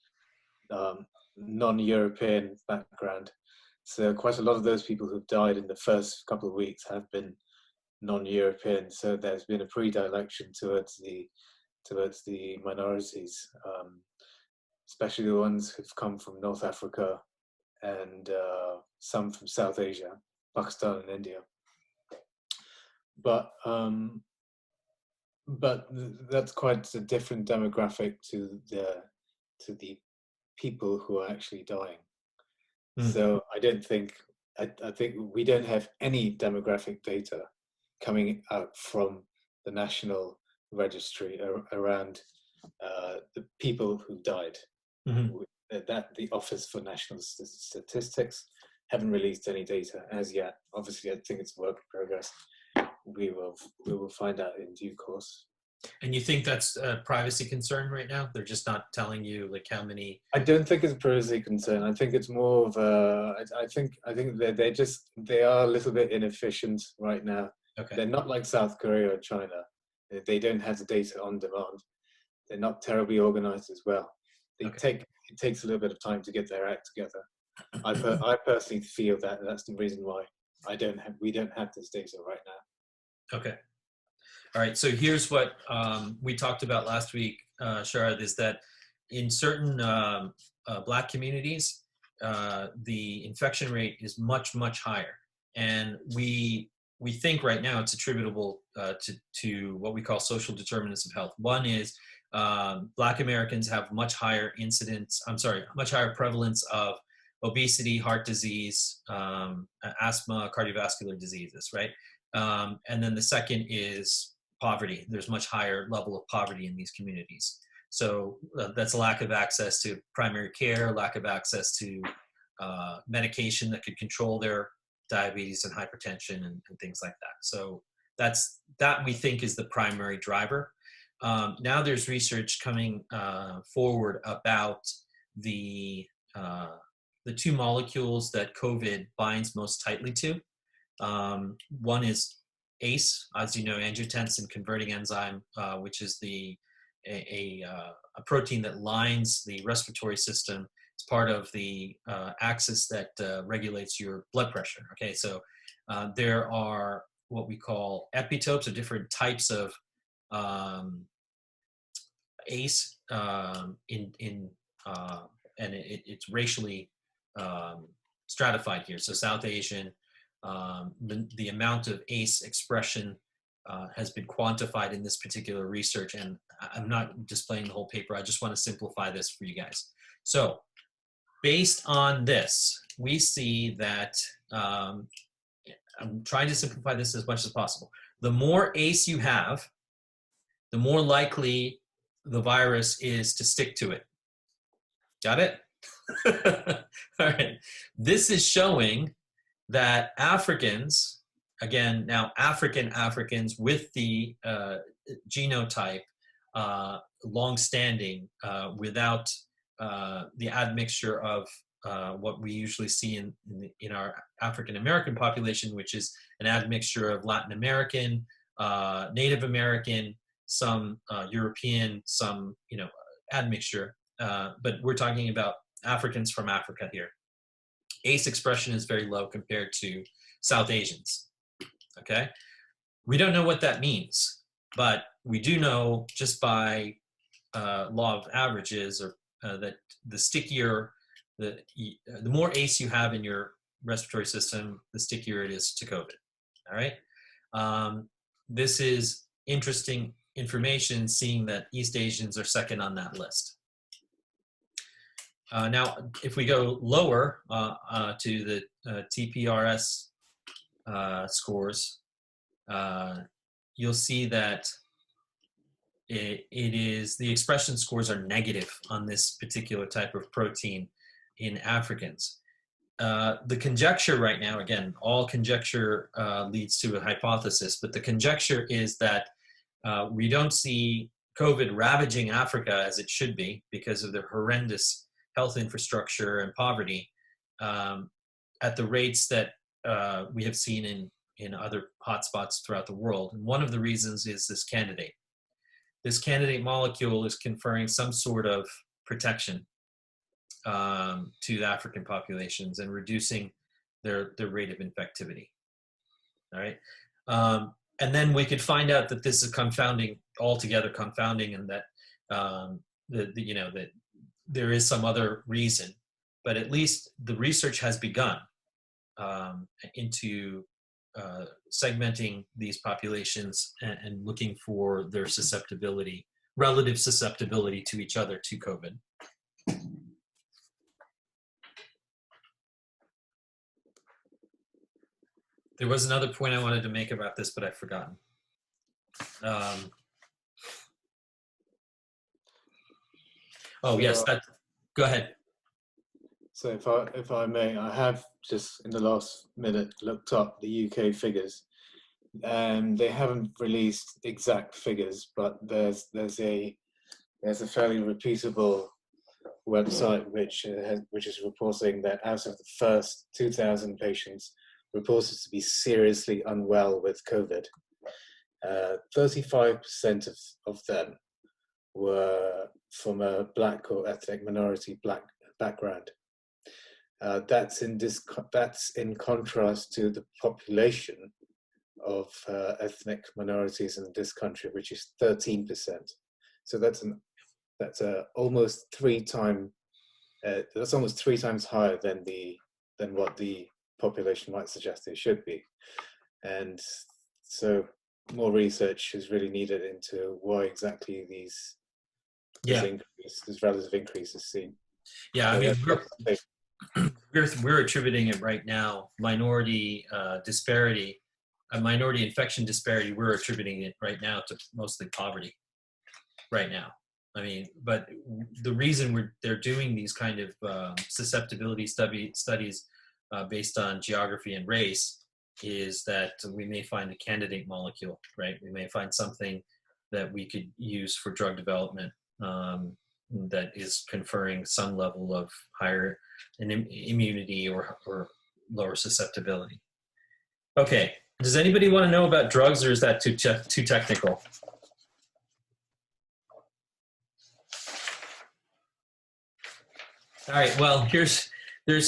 non-European background. So quite a lot of those people who've died in the first couple of weeks have been non-European. So there's been a predilection towards the minorities, especially the ones who've come from North Africa and some from South Asia, Pakistan and India. But that's quite a different demographic to the people who are actually dying. Mm. So I think we don't have any demographic data coming out from the National Registry around the people who died. Mm-hmm. That the Office for National Statistics haven't released any data as yet. Obviously, I think it's a work in progress. We will find out in due course. And you think that's a privacy concern right now? They're just not telling you like how many? I don't think it's a privacy concern. I think it's more of a. I think they are a little bit inefficient right now. Okay. They're not like South Korea or China. They don't have the data on demand. They're not terribly organized as well. It takes a little bit of time to get their act together. I personally feel that that's the reason why we don't have this data right now. Okay. All right. So here's what we talked about last week, Sharad, is that in certain Black communities, the infection rate is much, much higher. And we think right now it's attributable to what we call social determinants of health. One is Black Americans have much higher prevalence of obesity, heart disease, asthma, cardiovascular diseases, right? And then the second is poverty. There's much higher level of poverty in these communities. So that's a lack of access to primary care, lack of access to medication that could control their diabetes and hypertension and things like that. So that we think is the primary driver. Now there's research coming forward about the two molecules that COVID binds most tightly to. One is ACE, as you know, angiotensin converting enzyme, which is a protein that lines the respiratory system. It's part of the axis that regulates your blood pressure. Okay, so there are what we call epitopes, or different types of ACE and it's racially stratified here. So South Asian, the amount of ACE expression has been quantified in this particular research, and I'm not displaying the whole paper. I just want to simplify this for you guys. So based on this, we see that, I'm trying to simplify this as much as possible. The more ACE you have, the more likely the virus is to stick to it. Got it? All right. This is showing that Africans, again, now Africans with the genotype, long-standing, without the admixture of what we usually see in our African American population, which is an admixture of Latin American, Native American, some European, some admixture. But we're talking about Africans from Africa here. ACE expression is very low compared to South Asians. Okay, we don't know what that means, but we do know just by law of averages, or that the stickier, the more ACE you have in your respiratory system, the stickier it is to COVID. All right, this is interesting information, seeing that East Asians are second on that list. Now, if we go lower to the TPRS scores, you'll see that it is, the expression scores are negative on this particular type of protein in Africans. The conjecture right now, again, all conjecture leads to a hypothesis, but the conjecture is that we don't see COVID ravaging Africa as it should be because of the horrendous health infrastructure and poverty at the rates that we have seen in other hotspots throughout the world. And one of the reasons is this candidate. This candidate molecule is conferring some sort of protection to the African populations and reducing their rate of infectivity. All right. And then we could find out that this is altogether confounding, and that that there is some other reason, but at least the research has begun into segmenting these populations and looking for their relative susceptibility to each other to COVID. There was another point I wanted to make about this, but I've forgotten. Oh yes, go ahead. So if I may, I have just in the last minute looked up the UK figures, and they haven't released exact figures, but there's a fairly repeatable website which is reporting that out of the first 2,000 patients reported to be seriously unwell with COVID, 35% of them were from a Black or ethnic minority Black background. That's in contrast to the population of ethnic minorities in this country, which is 13%. So that's almost 3 times higher than what the population might suggest it should be. And so more research is really needed into why exactly this relative increase is seen. Yeah, I mean, we're attributing it right now, minority infection disparity, we're attributing it right now to mostly poverty right now. I mean, but the reason they're doing these kind of susceptibility studies based on geography and race is that we may find a candidate molecule, right? We may find something that we could use for drug development that is conferring some level of higher immunity or lower susceptibility. Okay, does anybody want to know about drugs, or is that too technical? All right, well, there's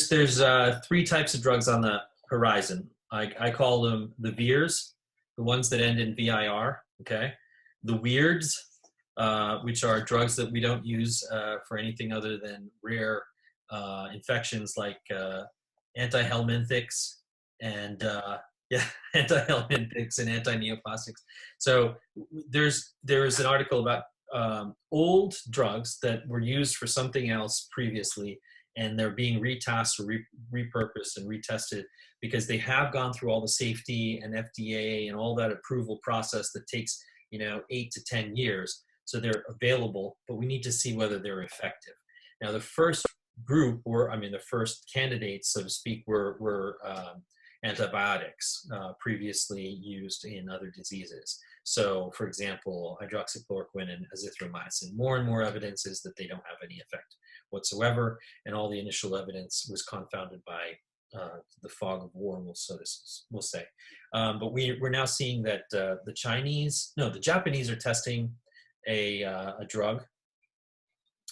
3 types of drugs on the horizon. I call them the VIRs, the ones that end in VIR, okay? The WEIRDs, which are drugs that we don't use for anything other than rare infections like antihelminthics and antihelminthics and antineoplastics. So there is an article about old drugs that were used for something else previously, and they're being retasked or repurposed and retested because they have gone through all the safety and FDA and all that approval process that takes 8 to 10 years. So they're available, but we need to see whether they're effective. Now, the first group, the first candidates, so to speak, were antibiotics previously used in other diseases. So, for example, hydroxychloroquine and azithromycin. More and more evidence is that they don't have any effect whatsoever, and all the initial evidence was confounded by the fog of war, we'll say. But we're now seeing that the Japanese are testing a drug,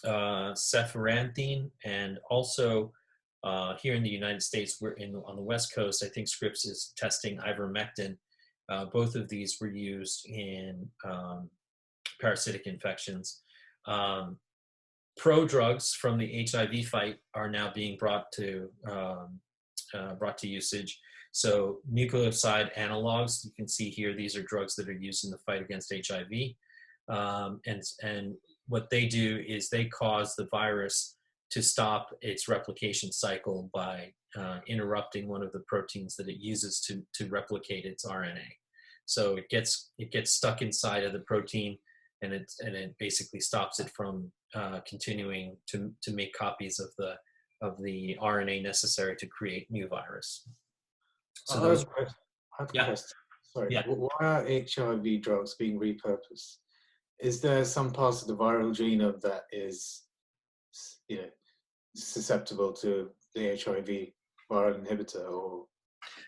cefuranthine, and also here in the United States, on the West Coast, I think Scripps is testing ivermectin. Both of these were used in parasitic infections. Pro-drugs from the HIV fight are now being brought to usage. So nucleoside analogs, you can see here, these are drugs that are used in the fight against HIV. And what they do is they cause the virus to stop its replication cycle by interrupting one of the proteins that it uses to replicate its RNA. So it gets stuck inside of the protein, and it basically stops it from continuing to make copies of the RNA necessary to create new virus. So I have a yeah. question. Sorry. Yeah. Why are HIV drugs being repurposed? Is there some parts of the viral genome that is, susceptible to the HIV viral inhibitor? Or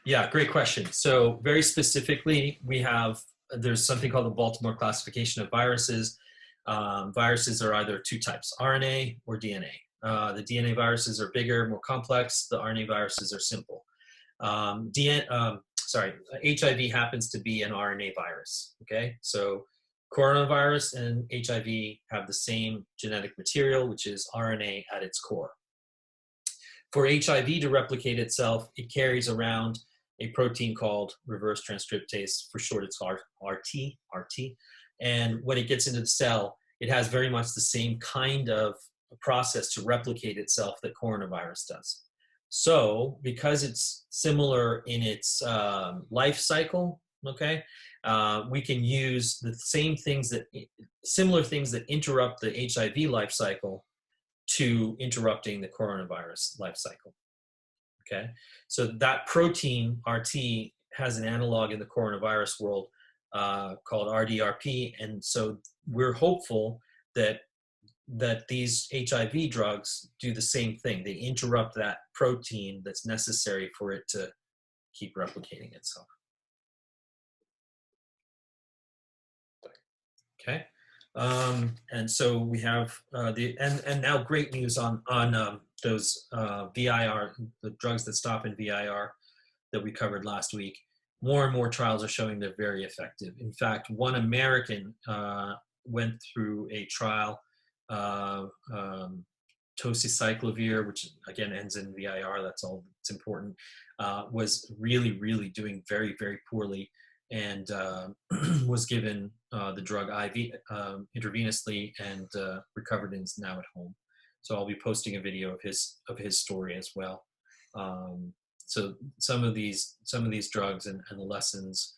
Yeah, great question. So very specifically, there's something called the Baltimore classification of viruses. Viruses are either two types, RNA or DNA. The DNA viruses are bigger, more complex. The RNA viruses are simple. HIV happens to be an RNA virus, okay? So coronavirus and HIV have the same genetic material, which is RNA at its core. For HIV to replicate itself, it carries around a protein called reverse transcriptase. For short, it's RT. And when it gets into the cell, it has very much the same kind of process to replicate itself that coronavirus does. So because it's similar in its life cycle, okay, we can use the similar things that interrupt the HIV life cycle to interrupting the coronavirus life cycle. Okay, so that protein RT has an analog in the coronavirus world called RDRP, and so we're hopeful that these HIV drugs do the same thing. They interrupt that protein that's necessary for it to keep replicating itself. Okay, and so we have and now great news on those VIR, the drugs that stop in VIR that we covered last week. More and more trials are showing they're very effective. In fact, one American went through a trial, tocicyclovir, which again ends in VIR, that's all that's important, was really, really doing very, very poorly, and was given the drug IV intravenously and recovered and is now at home. So I'll be posting a video of his story as well. So some of these drugs and the lessons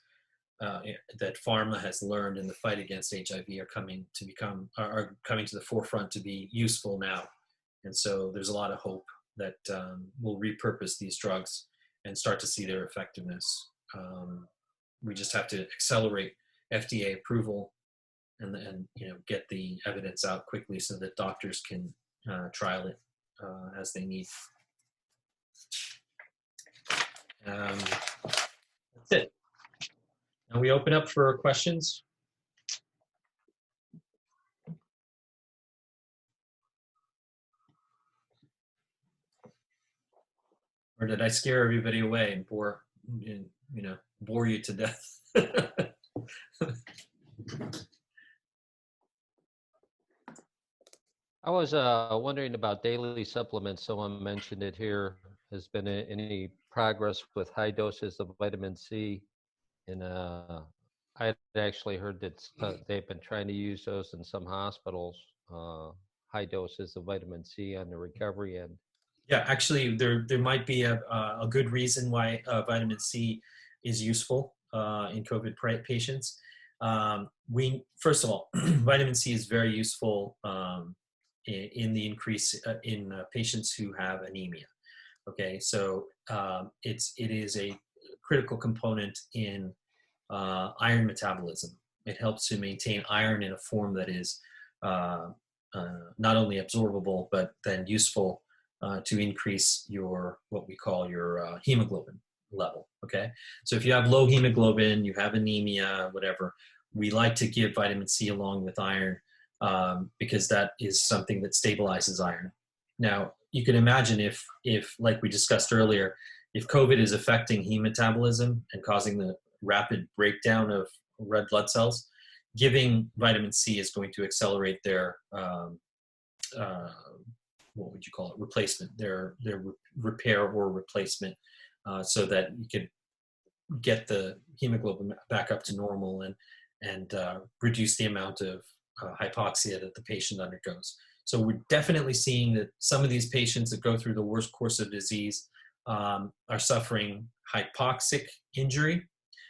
that pharma has learned in the fight against HIV are coming to the forefront to be useful now. And so there's a lot of hope that we'll repurpose these drugs and start to see their effectiveness. We just have to accelerate FDA approval and get the evidence out quickly so that doctors can trial it as they need. That's it. Now we open up for questions. Or did I scare everybody away and bore bore you to death. I was wondering about daily supplements. Someone mentioned it here. Has been any progress with high doses of vitamin C? And I had actually heard that they've been trying to use those in some hospitals, high doses of vitamin C on the recovery end. Yeah, actually, there might be a good reason why vitamin C is useful in COVID patients. First of all, vitamin C is very useful in the increase in patients who have anemia. Okay, so it is a critical component in iron metabolism. It helps to maintain iron in a form that is not only absorbable but then useful to increase what we call your hemoglobin level. Okay, so if you have low hemoglobin, you have anemia, whatever, we like to give vitamin C along with iron because that is something that stabilizes iron. Now, you can imagine if like we discussed earlier, if COVID is affecting heme metabolism and causing the rapid breakdown of red blood cells, giving vitamin C is going to accelerate their what would you call it? Replacement, their repair or replacement, so that you could get the hemoglobin back up to normal and reduce the amount of hypoxia that the patient undergoes. So we're definitely seeing that some of these patients that go through the worst course of disease are suffering hypoxic injury.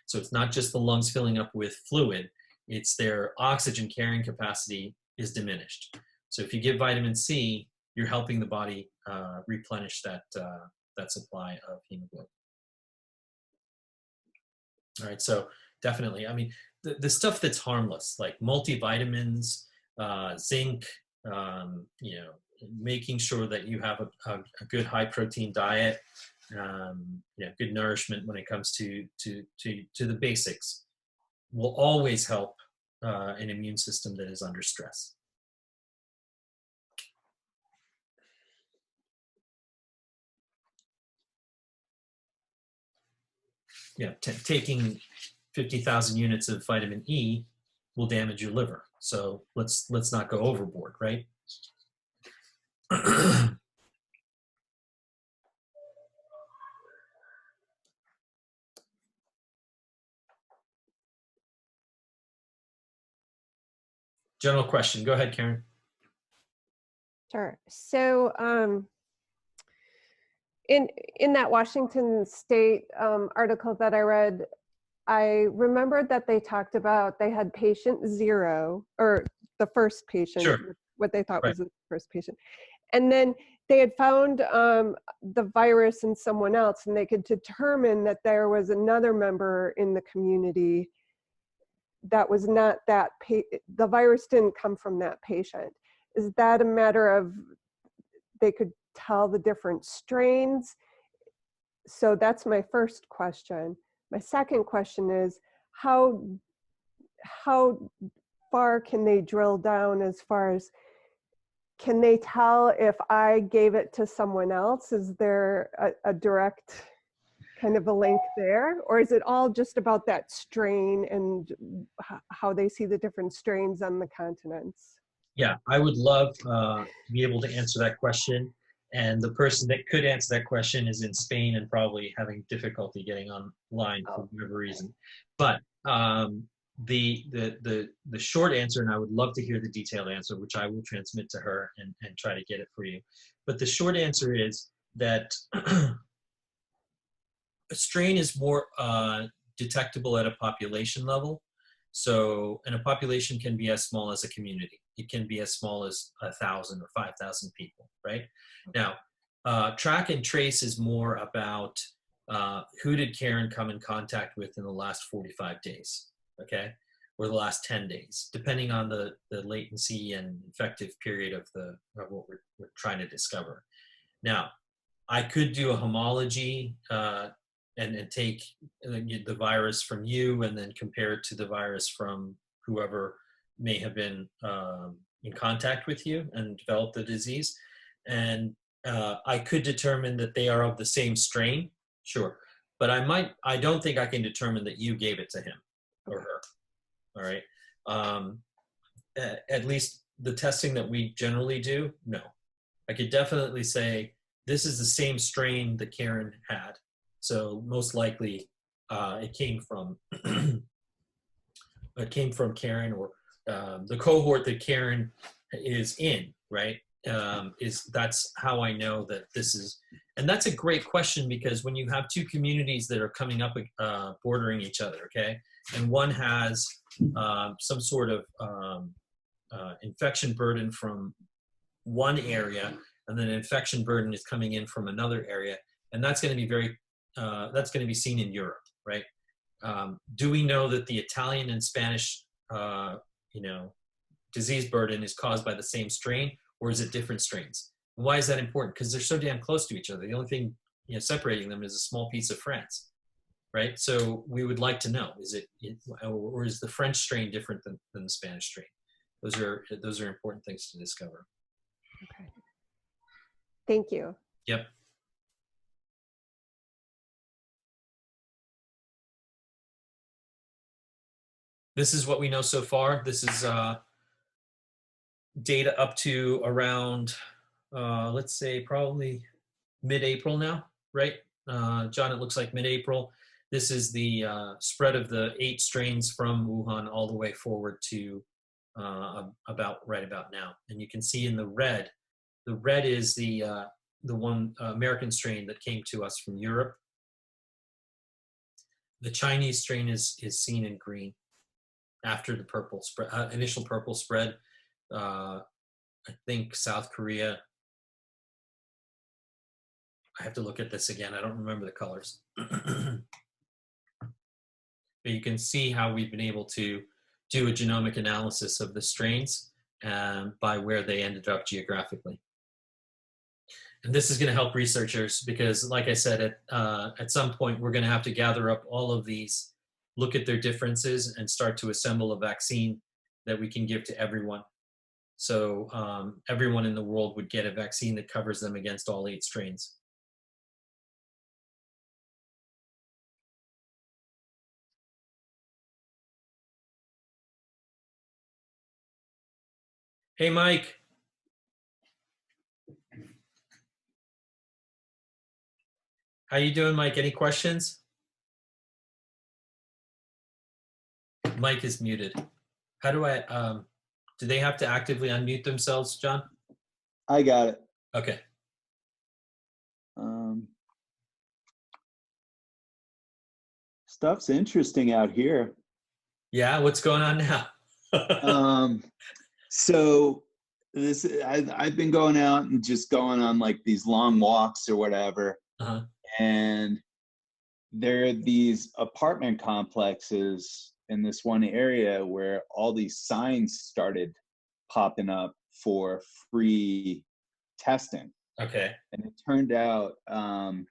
So it's not just the lungs filling up with fluid, it's their oxygen carrying capacity is diminished. So if you give vitamin C, you're helping the body replenish that supply of hemoglobin. All right, so definitely, I mean, the stuff that's harmless, like multivitamins, zinc, making sure that you have a good high protein diet, good nourishment when it comes to the basics, will always help an immune system that is under stress. Yeah, taking 50,000 units of vitamin E will damage your liver. So let's not go overboard, right? General question. Go ahead, Karen. Sure. So in that Washington State article that I read, I remembered that they talked about they had patient 0, or the first patient, Sure. what they thought Right. was the first patient. And then they had found the virus in someone else, and they could determine that there was another member in the community that was not that, the virus didn't come from that patient. Is that a matter of they could tell the different strains? So that's my first question. My second question is, how far can they drill down as far as, can they tell if I gave it to someone else? Is there a direct kind of a link there? Or is it all just about that strain and how they see the different strains on the continents? Yeah, I would love to be able to answer that question. And the person that could answer that question is in Spain and probably having difficulty getting online for whatever reason. But the short answer, and I would love to hear the detailed answer, which I will transmit to her and try to get it for you. But the short answer is that a strain is more detectable at a population level. So, and a population can be as small as a community. It can be as small as 1,000 or 5,000 people, right? Now, track and trace is more about who did Karen come in contact with in the last 45 days, okay? Or the last 10 days, depending on the latency and infective period of what we're trying to discover. Now, I could do a homology and take the virus from you and then compare it to the virus from whoever may have been in contact with you and developed the disease. And I could determine that they are of the same strain, sure. but I don't think I can determine that you gave it to him or Okay. her. All right. At least the testing that we generally do, no. I could definitely say this is the same strain that Karen had. So most likely it came from Karen, or the cohort that Karen is in, right? That's how I know that this is, and that's a great question, because when you have two communities that are coming up, bordering each other, okay, and one has some sort of infection burden from one area, and then infection burden is coming in from another area, and that's going to be that's going to be seen in Europe, right? Do we know that the Italian and Spanish, disease burden is caused by the same strain, or is it different strains? And why is that important? Because they're so damn close to each other. The only thing separating them is a small piece of France, right? So we would like to know: or is the French strain different than the Spanish strain? Those are important things to discover. Okay. Thank you. Yep. This is what we know so far. This is data up to around, let's say, probably mid-April now, right? John, it looks like mid-April. This is the spread of the 8 strains from Wuhan all the way forward to right about now. And you can see in the red is the one American strain that came to us from Europe. The Chinese strain is seen in green after the purple spread, initial purple spread. I think South Korea, I have to look at this again. I don't remember the colors. But you can see how we've been able to do a genomic analysis of the strains by where they ended up geographically. And this is going to help researchers because, like I said, at some point, we're going to have to gather up all of these, look at their differences, and start to assemble a vaccine that we can give to everyone. So everyone in the world would get a vaccine that covers them against all 8 strains. Hey, Mike. How you doing, Mike? Any questions? Mike is muted. How do I, do they have to actively unmute themselves, John? I got it. Okay. Stuff's interesting out here. Yeah, what's going on now? So this, I've been going out and just going on like these long walks or whatever. Uh-huh. And there are these apartment complexes in this one area where all these signs started popping up for free testing. Okay. And it turned out that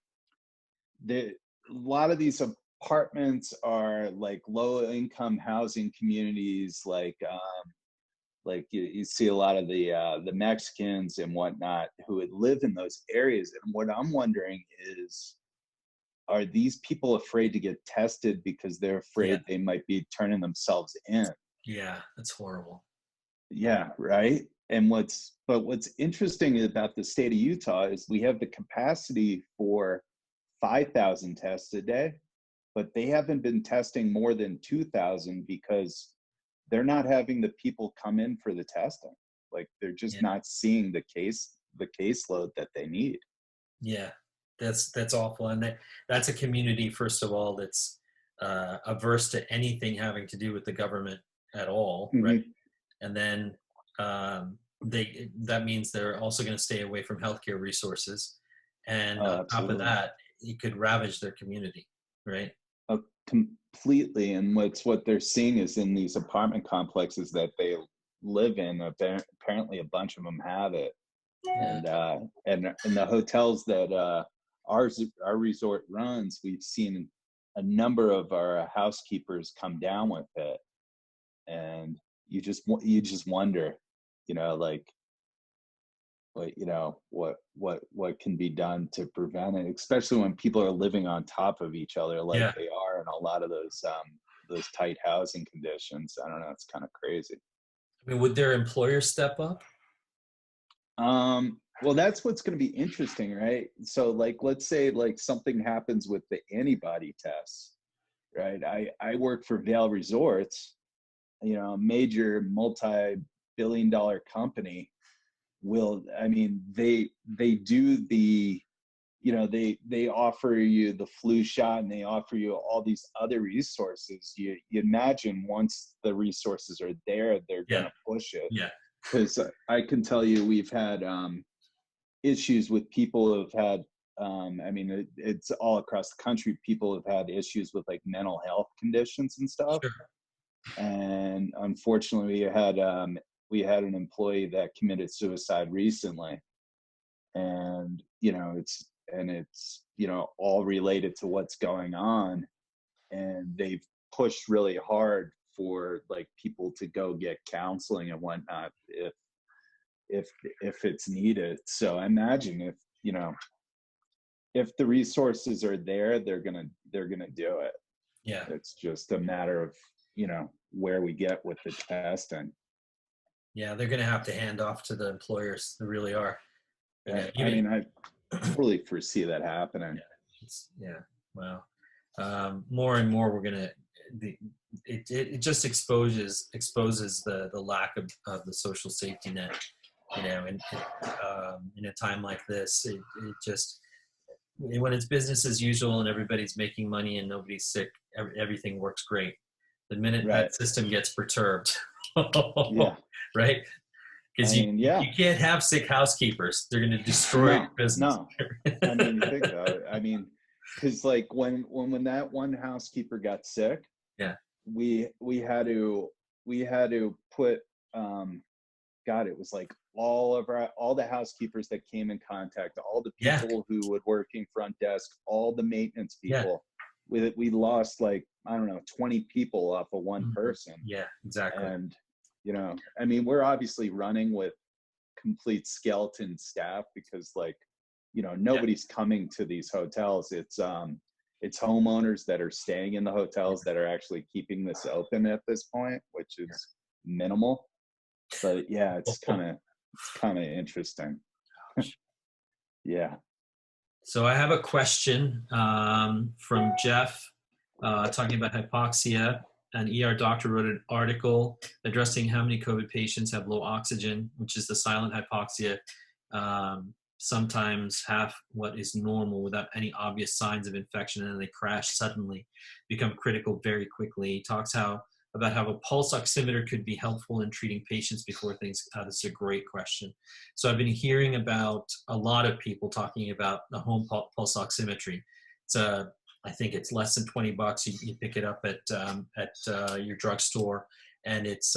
a lot of these apartments are like low income housing communities, like you see a lot of the Mexicans and whatnot who would live in those areas. And what I'm wondering is, are these people afraid to get tested because they're afraid they might be turning themselves in? Yeah, that's horrible. Yeah, right. And what's interesting about the state of Utah is we have the capacity for 5,000 tests a day, but they haven't been testing more than 2,000 because they're not having the people come in for the testing. Like they're just not seeing the caseload that they need. Yeah, that's awful. And that's a community, first of all, that's averse to anything having to do with the government at all, Mm-hmm. right? And then that means they're also going to stay away from healthcare resources. And on top of that, it could ravage their community, right? Completely. And what they're seeing is in these apartment complexes that they live in, apparently a bunch of them have it. Yeah. And the hotels that our resort runs, we've seen a number of our housekeepers come down with it. And you just wonder, like what can be done to prevent it, especially when people are living on top of each other like Yeah. they are in a lot of those tight housing conditions. I don't know, it's kind of crazy. I mean, would their employers step up? Well, that's what's going to be interesting, right? So like, let's say like something happens with the antibody tests, right? I work for Vail Resorts, a major multi-billion-dollar company. They do the, they offer you the flu shot, and they offer you all these other resources. You imagine once the resources are there, they're going to push it. Yeah. Because I can tell you, we've had issues with people who have had, it's all across the country. People have had issues with like mental health conditions and stuff. Sure. And unfortunately, we had an employee that committed suicide recently, and it's all related to what's going on. And they've pushed really hard for like people to go get counseling and whatnot if it's needed. So I imagine if the resources are there, they're gonna do it. Yeah. It's just a matter of where we get with the testing. Yeah, they're going to have to hand off to the employers. They really are. I totally foresee that happening. Wow. More and more, we're going to. It just exposes the lack of the social safety net. And in a time like this, it just, when it's business as usual and everybody's making money and nobody's sick, everything works great. The minute that system gets perturbed, right? Because you can't have sick housekeepers. They're going to destroy your business. No, I mean, you think about it. I mean, because like when that one housekeeper got sick, we had to put it was like all the housekeepers that came in contact, all the people who would work in front desk, all the maintenance people. We lost like, I don't know, 20 people off of one person. Yeah, exactly. And, we're obviously running with complete skeleton staff because like, nobody's coming to these hotels. It's homeowners that are staying in the hotels that are actually keeping this open at this point, which is minimal. But yeah, it's kind of interesting. Yeah. So I have a question from Jeff talking about hypoxia. An ER doctor wrote an article addressing how many COVID patients have low oxygen, which is the silent hypoxia, sometimes half what is normal without any obvious signs of infection, and then they crash suddenly, become critical very quickly. He talks about how a pulse oximeter could be helpful in treating patients before things. This is a great question. So I've been hearing about a lot of people talking about the home pulse oximetry. I think it's less than $20. You pick it up at your drugstore, and it's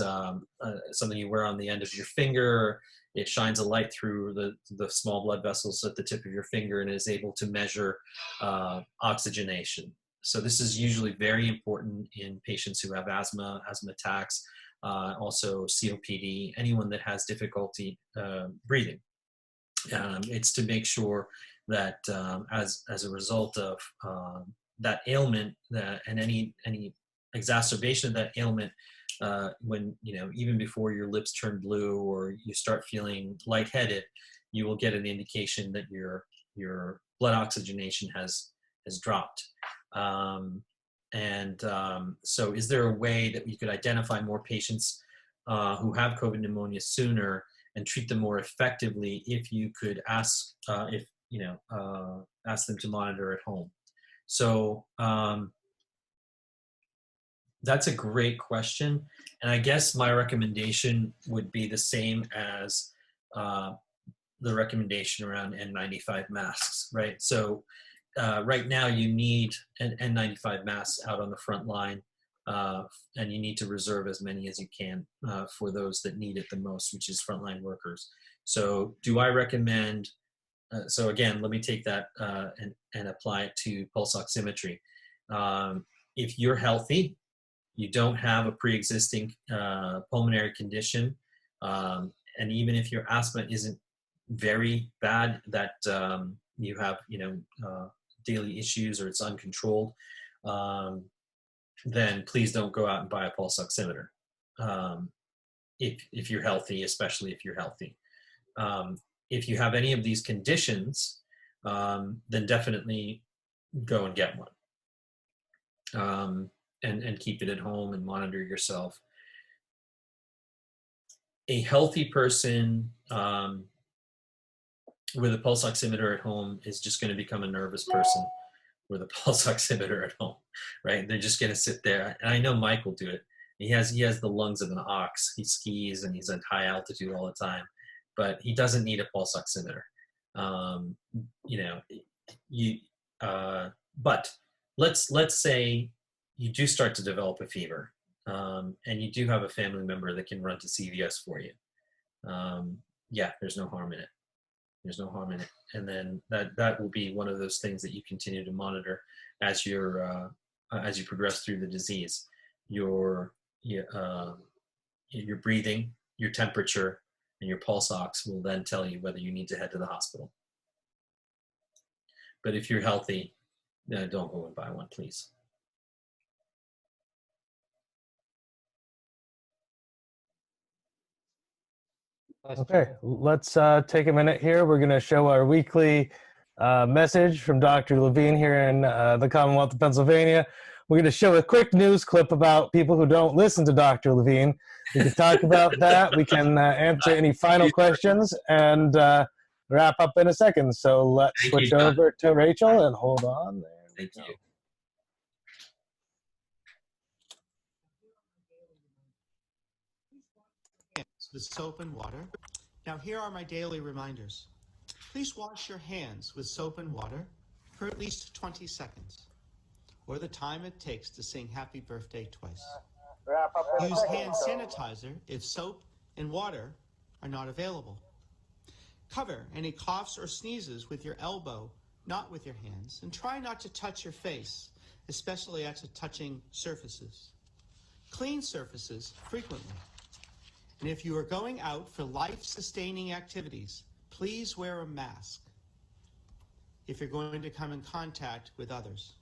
something you wear on the end of your finger. It shines a light through the small blood vessels at the tip of your finger and is able to measure oxygenation. So this is usually very important in patients who have asthma attacks, also COPD, anyone that has difficulty breathing. It's to make sure that as a result of that ailment and any exacerbation of that ailment, when even before your lips turn blue or you start feeling lightheaded, you will get an indication that your blood oxygenation has dropped. So is there a way that we could identify more patients who have COVID pneumonia sooner and treat them more effectively if you could ask them to monitor at home? So that's a great question. And I guess my recommendation would be the same as the recommendation around N95 masks, right? So right now you need an N95 masks out on the front line, and you need to reserve as many as you can for those that need it the most, which is frontline workers. So do I recommend, so again, let me take that and apply it to pulse oximetry. If you're healthy, you don't have a pre-existing pulmonary condition, and even if your asthma isn't very bad, that you have, daily issues or it's uncontrolled, then please don't go out and buy a pulse oximeter. If you're healthy, especially if you're healthy. If you have any of these conditions, then definitely go and get one, and keep it at home and monitor yourself. A healthy person with a pulse oximeter at home is just going to become a nervous person with a pulse oximeter at home, right? They're just going to sit there. And I know Mike will do it. He has the lungs of an ox. He skis and he's at high altitude all the time, but he doesn't need a pulse oximeter. But let's say you do start to develop a fever, and you do have a family member that can run to CVS for you. There's no harm in it. There's no harm in it. And then that will be one of those things that you continue to monitor as you progress through the disease. Your breathing, your temperature, and your pulse ox will then tell you whether you need to head to the hospital. But if you're healthy, don't go and buy one, please. Okay, let's take a minute here. We're going to show our weekly message from Dr. Levine here in the Commonwealth of Pennsylvania. We're going to show a quick news clip about people who don't listen to Dr. Levine. We can talk about that. We can answer any final questions and wrap up in a second. So let's switch over to Rachel and hold on there. Thank you. With soap and water. Now here are my daily reminders. Please wash your hands with soap and water for at least 20 seconds, or the time it takes to sing happy birthday twice. Use hand sanitizer if soap and water are not available. Cover any coughs or sneezes with your elbow, not with your hands, and try not to touch your face, especially after touching surfaces. Clean surfaces frequently. And if you are going out for life-sustaining activities, please wear a mask if you're going to come in contact with others.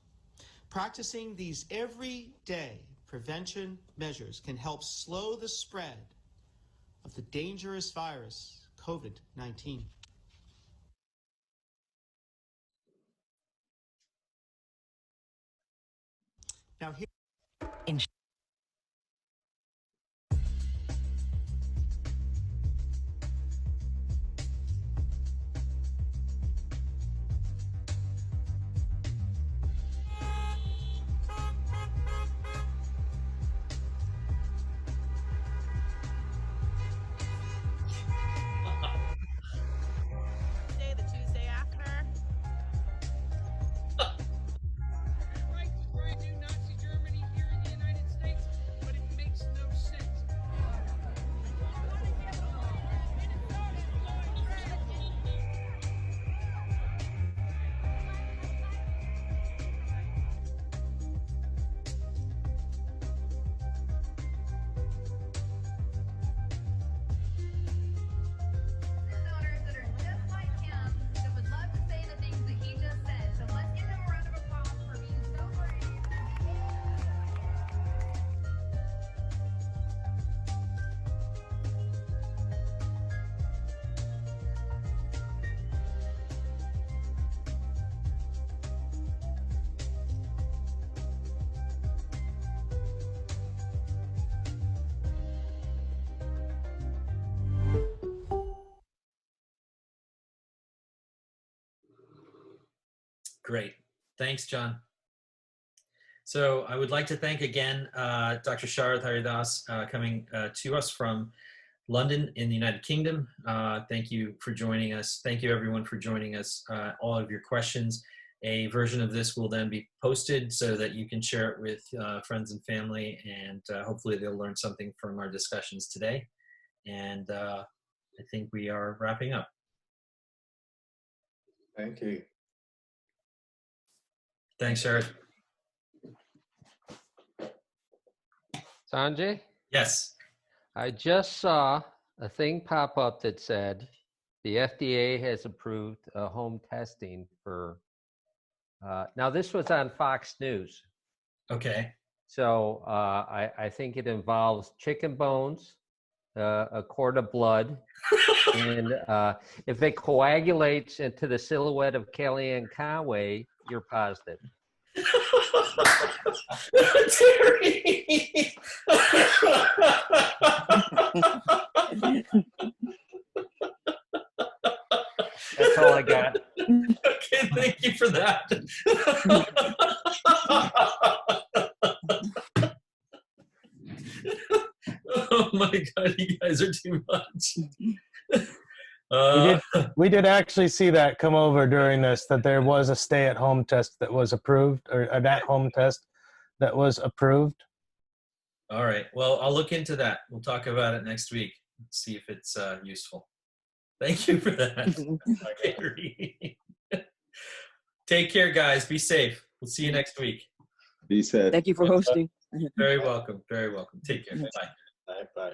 Practicing these everyday prevention measures can help slow the spread of the dangerous virus, COVID-19. Now here. The Tuesday after. Right to try and do Nazi Germany here in the United States, but it makes no sense. Great. Thanks, John. So I would like to thank again Dr. Sharad Haridas coming to us from London in the United Kingdom. Thank you for joining us. Thank you everyone for joining us. All of your questions. A version of this will then be posted so that you can share it with friends and family, and hopefully they'll learn something from our discussions today. And I think we are wrapping up. Thank you. Thanks, Sharad. Sanjay? Yes. I just saw a thing pop up that said, The FDA has approved home testing for. Now, this was on Fox News. Okay. So I think it involves chicken bones, a quart of blood, and if it coagulates into the silhouette of Kellyanne Conway, you're positive. Terry! That's all I got. Okay, thank you for that. Oh my God, you guys are too much. We did actually see that come over during this, that there was a stay-at-home test that was approved, or an at-home test that was approved. All right. Well, I'll look into that. We'll talk about it next week. See if it's useful. Thank you for that. Okay. Take care, guys. Be safe. We'll see you next week. Be safe. Thank you for hosting. Very welcome. Very welcome. Take care. Bye. Bye.